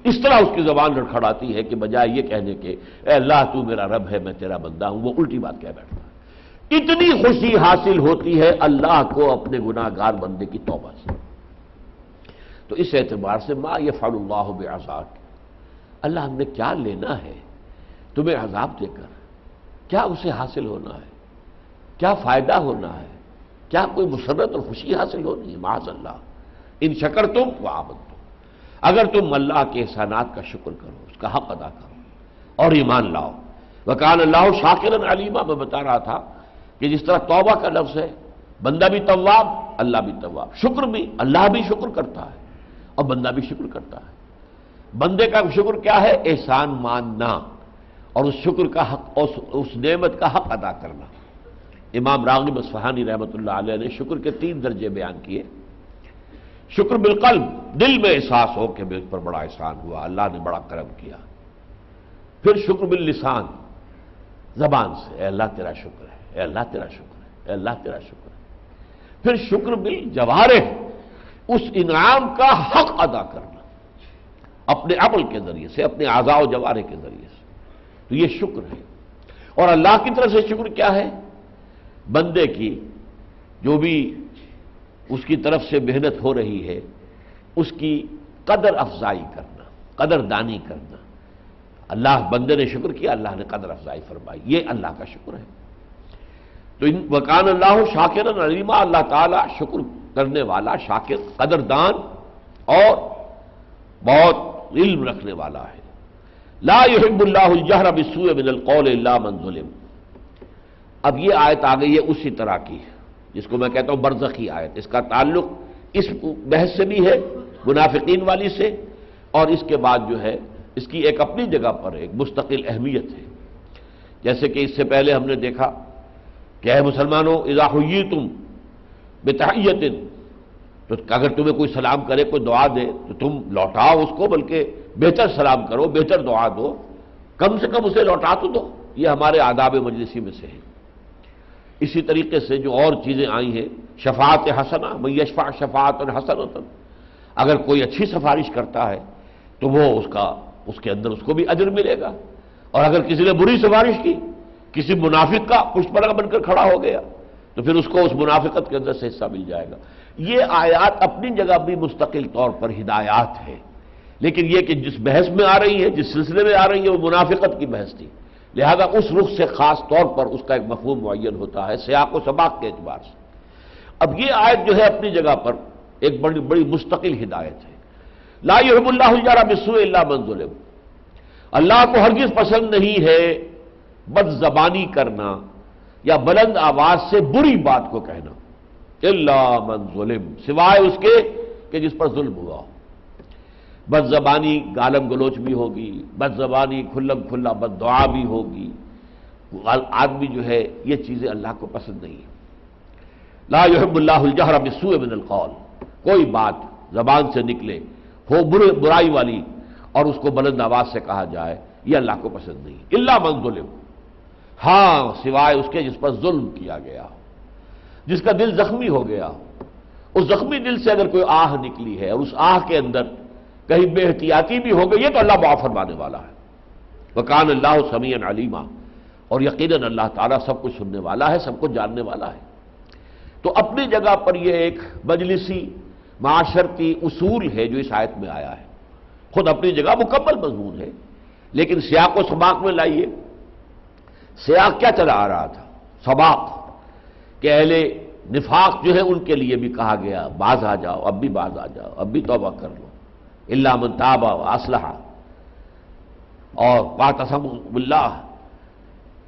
اس طرح اس کی زبان لڑکھڑاتی ہے کہ بجائے یہ کہنے کے اے اللہ تو میرا رب ہے، میں تیرا بندہ ہوں، وہ الٹی بات کہہ بیٹھتا ہے. اتنی خوشی حاصل ہوتی ہے اللہ کو اپنے گناہ گار بندے کی توبہ سے. تو اس اعتبار سے ما یفعل اللہ بعذاب، اللہ ہم نے کیا لینا ہے تمہیں عذاب دے کر؟ کیا اسے حاصل ہونا ہے؟ کیا فائدہ ہونا ہے؟ کیا کوئی مسرت اور خوشی حاصل ہونی ہے؟ معاذ اللہ. ان شکرتم وآمنتم، اگر تم اللہ کے احسانات کا شکر کرو، اس کا حق ادا کرو اور ایمان لاؤ. وکان اللہ شاکرا علیما، میں بتا رہا تھا کہ جس طرح توبہ کا لفظ ہے، بندہ بھی تواب، اللہ بھی تواب. شکر بھی، اللہ بھی شکر کرتا ہے اور بندہ بھی شکر کرتا ہے. بندے کا شکر کیا ہے؟ احسان ماننا اور اس شکر کا حق، اس نعمت کا حق ادا کرنا. امام راغب اصفہانی رحمۃ اللہ علیہ نے شکر کے 3 درجے بیان کیے. شکر بالقلب، دل میں احساس ہو کہ میرے پر بڑا احسان ہوا، اللہ نے بڑا کرم کیا. پھر شکر باللسان، زبان سے اے اللہ تیرا شکر ہے، اے اللہ تیرا شکر ہے، اے اللہ تیرا شکر ہے. پھر شکر بالجوارح، اس انعام کا حق ادا کرنا اپنے عمل کے ذریعے سے، اپنے اعضاء و جوارح کے ذریعے سے. تو یہ شکر ہے. اور اللہ کی طرف سے شکر کیا ہے؟ بندے کی جو بھی اس کی طرف سے محنت ہو رہی ہے اس کی قدر افزائی کرنا، قدر دانی کرنا. اللہ بندے نے شکر کیا، اللہ نے قدر افزائی فرمائی، یہ اللہ کا شکر ہے. تو وکان اللہ شاکرا علیما، اللہ تعالیٰ شکر کرنے والا، شاکر، قدردان اور بہت علم رکھنے والا ہے. لا يحب اللہ الجہر بالسوء من القول الا من ظلم. اب یہ آیت آ گئی ہے اسی طرح کی جس کو میں کہتا ہوں برزخی آیت. اس کا تعلق اس بحث سے بھی ہے، منافقین والی سے، اور اس کے بعد جو ہے اس کی ایک اپنی جگہ پر ایک مستقل اہمیت ہے، جیسے کہ اس سے پہلے ہم نے دیکھا کہ اے مسلمانوں اذا حییتم بتحیۃ، تو اگر تمہیں کوئی سلام کرے، کوئی دعا دے تو تم لوٹاؤ اس کو، بلکہ بہتر سلام کرو، بہتر دعا دو، کم سے کم اسے لوٹا تو دو۔ یہ ہمارے آداب مجلسی میں سے ہے۔ اسی طریقے سے جو اور چیزیں آئی ہیں، شفاعت حسنہ، من یشفع شفاعۃ حسنۃ، اگر کوئی اچھی سفارش کرتا ہے تو وہ اس کے اندر اس کو بھی اجر ملے گا، اور اگر کسی نے بری سفارش کی، کسی منافق کا پشت پناہ بن کر کھڑا ہو گیا، تو پھر اس کو اس منافقت کے اندر سے حصہ مل جائے گا۔ یہ آیات اپنی جگہ بھی مستقل طور پر ہدایات ہے، لیکن یہ کہ جس بحث میں آ رہی ہے، جس سلسلے میں آ رہی ہے، وہ منافقت کی بحث تھی، لہذا اس رخ سے خاص طور پر اس کا ایک مفہوم معین ہوتا ہے سیاق و سباق کے اعتبار سے۔ اب یہ آیت جو ہے اپنی جگہ پر ایک بڑی بڑی مستقل ہدایت ہے۔ لا یحب اللہ الجہر بالسوء الا من ظلم، اللہ کو ہرگز پسند نہیں ہے بد زبانی کرنا یا بلند آواز سے بری بات کو کہنا، الا من ظلم، سوائے اس کے کہ جس پر ظلم ہوا ہو۔ بد زبانی گالم گلوچ بھی ہوگی، بد زبانی کھلم کھلا بد دعا بھی ہوگی، آدمی جو ہے یہ چیزیں اللہ کو پسند نہیں ہے۔ لا یحب اللہ الجہر بالسوء من القول، کوئی بات زبان سے نکلے ہو برائی والی اور اس کو بلند آواز سے کہا جائے، یہ اللہ کو پسند نہیں، الا من ظلم، ہاں سوائے اس کے جس پر ظلم کیا گیا ہو، جس کا دل زخمی ہو گیا ہو۔ اس زخمی دل سے اگر کوئی آہ نکلی ہے اور اس آہ کے اندر کہیں بے احتیاطی بھی ہو گئی ہے تو اللہ معاف فرمانے والا ہے۔ وَكَانَ اللَّهُ سَمِيعًا عَلِيمًا، اور یقیناً اللہ تعالیٰ سب کچھ سننے والا ہے، سب کچھ جاننے والا ہے۔ تو اپنی جگہ پر یہ ایک مجلسی معاشرتی اصول ہے جو اس آیت میں آیا ہے، خود اپنی جگہ مکمل مضمون ہے، لیکن سیاق و سباق میں لائیے۔ سیاق کیا چلا آ رہا تھا؟ سباق، کہ اہل نفاق جو ہے ان کے لیے بھی کہا گیا باز آ جاؤ، اب بھی باز آ جاؤ، اب بھی توبہ کر لو، الا من تاب واصلح، اور واعتصموا باللہ،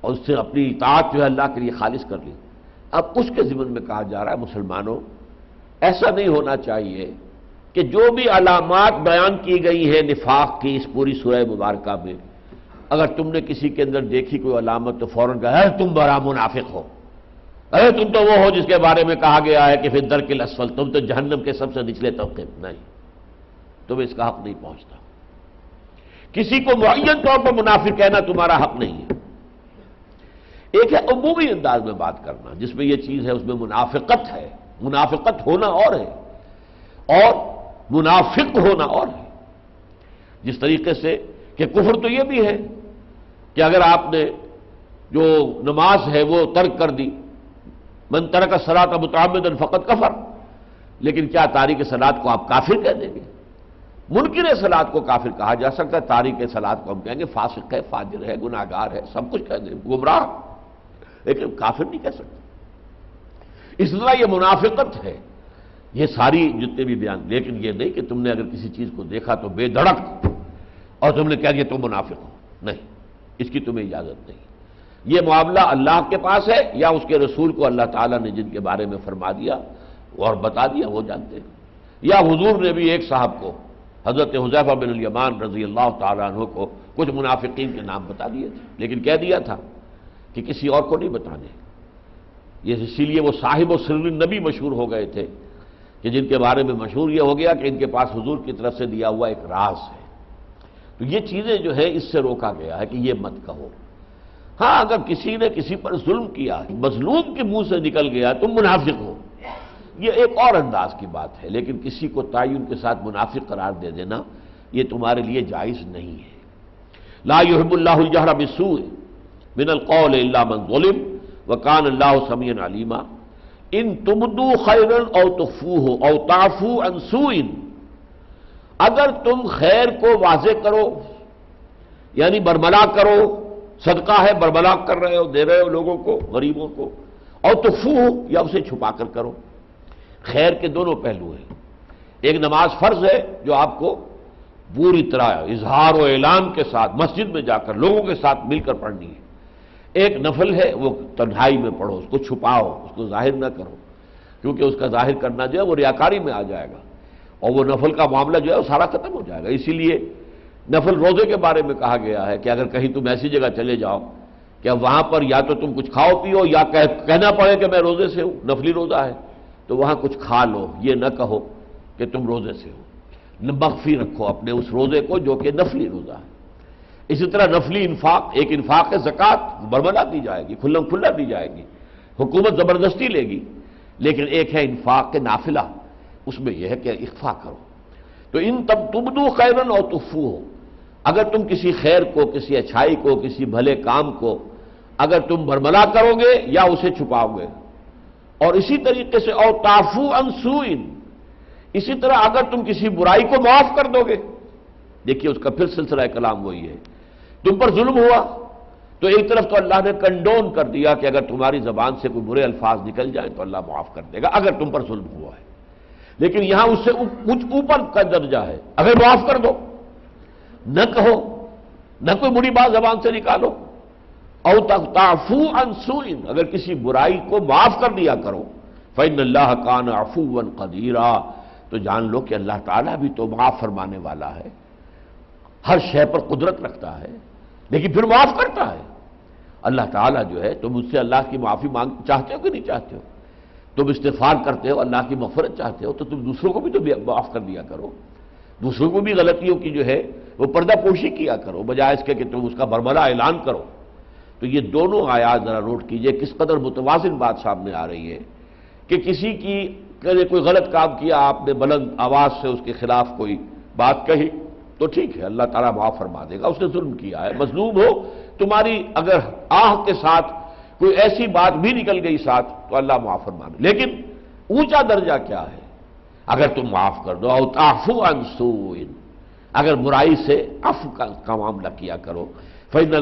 اور اس سے اپنی اطاعت جو ہے اللہ کے لیے خالص کر لی۔ اب اس کے ضمن میں کہا جا رہا ہے مسلمانوں، ایسا نہیں ہونا چاہیے کہ جو بھی علامات بیان کی گئی ہیں نفاق کی اس پوری سورہ مبارکہ میں، اگر تم نے کسی کے اندر دیکھی کوئی علامت تو فوراً کہا ہے تم بڑا منافق ہو، ارے تم تو وہ ہو جس کے بارے میں کہا گیا ہے کہ فی الدرک الاسفل، تم تو جہنم کے سب سے نچلے طبقے میں۔ نہیں، تمہیں اس کا حق نہیں پہنچتا، کسی کو معین طور پر منافق کہنا تمہارا حق نہیں ہے۔ ایک ہے عمومی انداز میں بات کرنا، جس میں یہ چیز ہے اس میں منافقت ہے، منافقت ہونا اور ہے اور منافق ہونا اور ہے۔ جس طریقے سے کہ کفر تو یہ بھی ہے کہ اگر آپ نے جو نماز ہے وہ ترک کر دی، من ترک الصلاۃ متعمدا فقد کفر، لیکن کیا تارک صلاۃ کو آپ کافر کہہ دیں گے؟ منکر صلاۃ کو کافر کہا جا سکتا ہے، تارک صلاۃ کو ہم کہیں گے فاسق ہے، فاجر ہے، گناہگار ہے، سب کچھ کہہ دیں، گمراہ، لیکن کافر نہیں کہہ سکتے۔ اس طرح یہ منافقت ہے، یہ ساری جتنے بھی بیان، لیکن یہ نہیں کہ تم نے اگر کسی چیز کو دیکھا تو بے دھڑک اور تم نے کہہ دیا تم منافق ہو، نہیں، اس کی تمہیں اجازت نہیں۔ یہ معاملہ اللہ کے پاس ہے یا اس کے رسول کو اللہ تعالیٰ نے جن کے بارے میں فرما دیا اور بتا دیا وہ جانتے ہیں، یا حضور نے بھی ایک صاحب کو، حضرت حذیفہ بن الیمان رضی اللہ تعالیٰ عنہ کو کچھ منافقین کے نام بتا دیے تھے، لیکن کہہ دیا تھا کہ کسی اور کو نہیں بتانے۔ یہ اسی لیے وہ صاحب و سر النبی مشہور ہو گئے تھے، کہ جن کے بارے میں مشہور یہ ہو گیا کہ ان کے پاس حضور کی طرف سے دیا ہوا ایک راز ہے۔ تو یہ چیزیں جو ہے اس سے روکا گیا ہے کہ یہ مت کہو۔ ہاں اگر کسی نے کسی پر ظلم کیا، مظلوم کے منہ سے نکل گیا تم منافق ہو، یہ ایک اور انداز کی بات ہے، لیکن کسی کو تعین کے ساتھ منافق قرار دے دینا یہ تمہارے لیے جائز نہیں ہے۔ لا یحب اللہ الجہر بالسوء من القول الا من ظلم وکان اللہ سمیعا علیما ان تبدوا خیرا او تخفوہ او تعفو عن سوء، اگر تم خیر کو واضح کرو یعنی برملا کرو، صدقہ ہے برملا کر رہے ہو، دے رہے ہو لوگوں کو، غریبوں کو، اور تخفوہ یا اسے چھپا کر کرو۔ خیر کے دونوں پہلو ہیں، ایک نماز فرض ہے جو آپ کو پوری طرح اظہار و اعلان کے ساتھ مسجد میں جا کر لوگوں کے ساتھ مل کر پڑھنی ہے، ایک نفل ہے وہ تنہائی میں پڑھو، اس کو چھپاؤ، اس کو ظاہر نہ کرو، کیونکہ اس کا ظاہر کرنا جو ہے وہ ریاکاری میں آ جائے گا اور وہ نفل کا معاملہ جو ہے وہ سارا ختم ہو جائے گا۔ اسی لیے نفل روزے کے بارے میں کہا گیا ہے کہ اگر کہیں تم ایسی جگہ چلے جاؤ کہ وہاں پر یا تو تم کچھ کھاؤ پیو یا کہنا پڑے کہ میں روزے سے ہوں، نفلی روزہ ہے، تو وہاں کچھ کھا لو، یہ نہ کہو کہ تم روزے سے ہو، مخفی رکھو اپنے اس روزے کو جو کہ نفلی روزہ ہے۔ اسی طرح نفلی انفاق، ایک انفاق ہے زکوٰۃ، برملا دی جائے گی، کھلم کھلا دی جائے گی، حکومت زبردستی لے گی، لیکن ایک ہے انفاق کے نافلہ، اس میں یہ ہے کہ اخفا کرو۔ تو ان تب تبدو خیرن اور تخفو ہو، اگر تم کسی خیر کو، کسی اچھائی کو، کسی بھلے کام کو اگر تم برملا کرو گے یا اسے چھپاؤ گے، اور اسی طریقے سے او تعفو عن سوء، اسی طرح اگر تم کسی برائی کو معاف کر دو گے، دیکھیے اس کا پھر سلسلہ کلام وہی ہے، تم پر ظلم ہوا تو ایک طرف تو اللہ نے کنڈون کر دیا کہ اگر تمہاری زبان سے کوئی برے الفاظ نکل جائیں تو اللہ معاف کر دے گا اگر تم پر ظلم ہوا ہے، لیکن یہاں اس سے کچھ اوپر کا درجہ ہے، اگر معاف کر دو، نہ کہو، نہ کوئی بری بات زبان سے نکالو، او تعفو عن سوء، اگر کسی برائی کو معاف کر دیا کرو، فإن اللہ کان عفوا قدیرا، تو جان لو کہ اللہ تعالیٰ بھی تو معاف فرمانے والا ہے، ہر شے پر قدرت رکھتا ہے لیکن پھر معاف کرتا ہے۔ اللہ تعالیٰ جو ہے، تم اس سے اللہ کی معافی چاہتے ہو کہ نہیں چاہتے ہو؟ تم استغفار کرتے ہو، اللہ کی مغفرت چاہتے ہو، تو تم دوسروں کو بھی تو معاف کر دیا کرو، دوسروں کو بھی غلطیوں کی جو ہے وہ پردہ پوشی کیا کرو، بجائے اس کے کہ تم اس کا برملا اعلان کرو۔ تو یہ دونوں آیات ذرا نوٹ کیجئے کس قدر متوازن بات سامنے آ رہی ہے کہ کسی کی کوئی غلط کام کیا، آپ نے بلند آواز سے اس کے خلاف کوئی بات کہی تو ٹھیک ہے، اللہ تعالیٰ معاف فرما دے گا، اس نے ظلم کیا ہے، مظلوم ہو، تمہاری اگر آہ کے ساتھ کوئی ایسی بات بھی نکل گئی ساتھ تو اللہ معاف فرما دے، لیکن اونچا درجہ کیا ہے؟ اگر تم معاف کر دو، او تعفو عن سوء، اگر برائی سے عفو کا معاملہ کیا کرو، فإن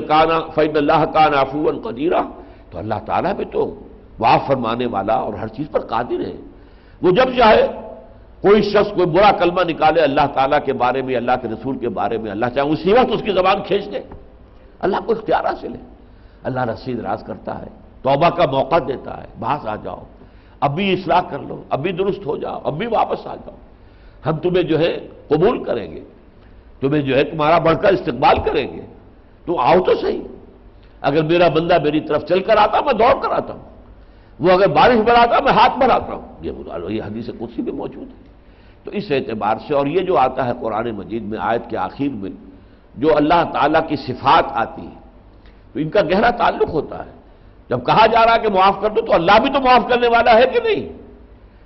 اللہ کان عفوا قدیرا، تو اللہ تعالیٰ بھی تو معاف فرمانے والا اور ہر چیز پر قادر ہے، وہ جب چاہے کوئی شخص کوئی برا کلمہ نکالے اللہ تعالیٰ کے بارے میں، اللہ کے رسول کے بارے میں، اللہ چاہے اسی وقت اس کی زبان کھینچ دے، اللہ کو اختیار حاصل ہے، اللہ رسید راز کرتا ہے، توبہ کا موقع دیتا ہے، باز آ جاؤ، اب بھی اصلاح کر لو، اب بھی درست ہو جاؤ، اب بھی واپس آ جاؤ، ہم تمہیں جو ہے قبول کریں گے، تمہیں جو ہے تمہارا بڑھ کر استقبال کریں گے، تو آؤ تو صحیح۔ اگر میرا بندہ میری طرف چل کر آتا میں دوڑ کر آتا ہوں، وہ اگر بارش بڑھاتا میں ہاتھ بڑھاتا ہوں، یہ حدیث قدسی میں موجود ہے۔ تو اس اعتبار سے، اور یہ جو آتا ہے قرآن مجید میں آیت کے آخر میں جو اللہ تعالیٰ کی صفات آتی ہے تو ان کا گہرا تعلق ہوتا ہے، جب کہا جا رہا ہے کہ معاف کر دو تو اللہ بھی تو معاف کرنے والا ہے کہ نہیں؟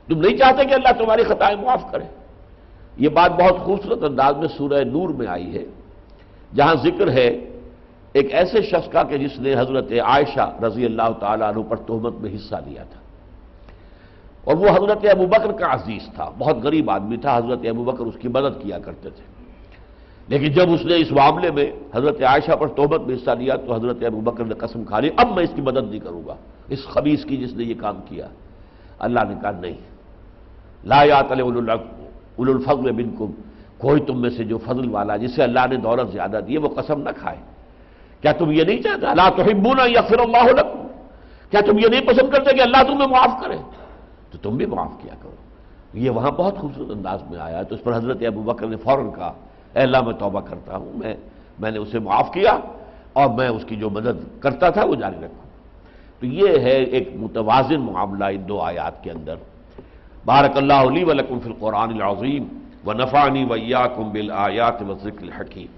تم نہیں چاہتے کہ اللہ تمہاری خطائیں معاف کرے؟ یہ بات بہت خوبصورت انداز میں سورہ نور میں آئی ہے، جہاں ذکر ہے ایک ایسے شخص کا کہ جس نے حضرت عائشہ رضی اللہ تعالیٰ عنہ پر تہمت میں حصہ لیا تھا، اور وہ حضرت ابوبکر کا عزیز تھا، بہت غریب آدمی تھا، حضرت ابوبکر اس کی مدد کیا کرتے تھے، لیکن جب اس نے اس معاملے میں حضرت عائشہ پر تہمت میں حصہ لیا تو حضرت ابوبکر نے قسم کھا لی اب میں اس کی مدد نہیں کروں گا، اس خبیث کی جس نے یہ کام کیا۔ اللہ نے کہا نہیں، لا یأتل اولو الفضل منکم، کوئی تم میں سے جو فضل والا جسے اللہ نے دولت زیادہ دی ہے وہ قسم نہ کھائے۔ کیا تم یہ نہیں چاہتے لا تحبون ان یغفر اللہ لکم، کیا تم یہ نہیں پسند کرتے کہ اللہ تمہیں معاف کرے؟ تو تم بھی معاف کیا کرو۔ یہ وہاں بہت خوبصورت انداز میں آیا، تو اس پر حضرت ابوبکر نے فوراً کہا اے اللہ میں توبہ کرتا ہوں، میں نے اسے معاف کیا اور میں اس کی جو مدد کرتا تھا وہ جاری رکھوں۔ تو یہ ہے ایک متوازن معاملہ ان دو آیات کے اندر۔ بارک اللہ لی ولکم فی القرآن العظیم ونفعنی وإیاکم بالآیات والذکر الحکیم۔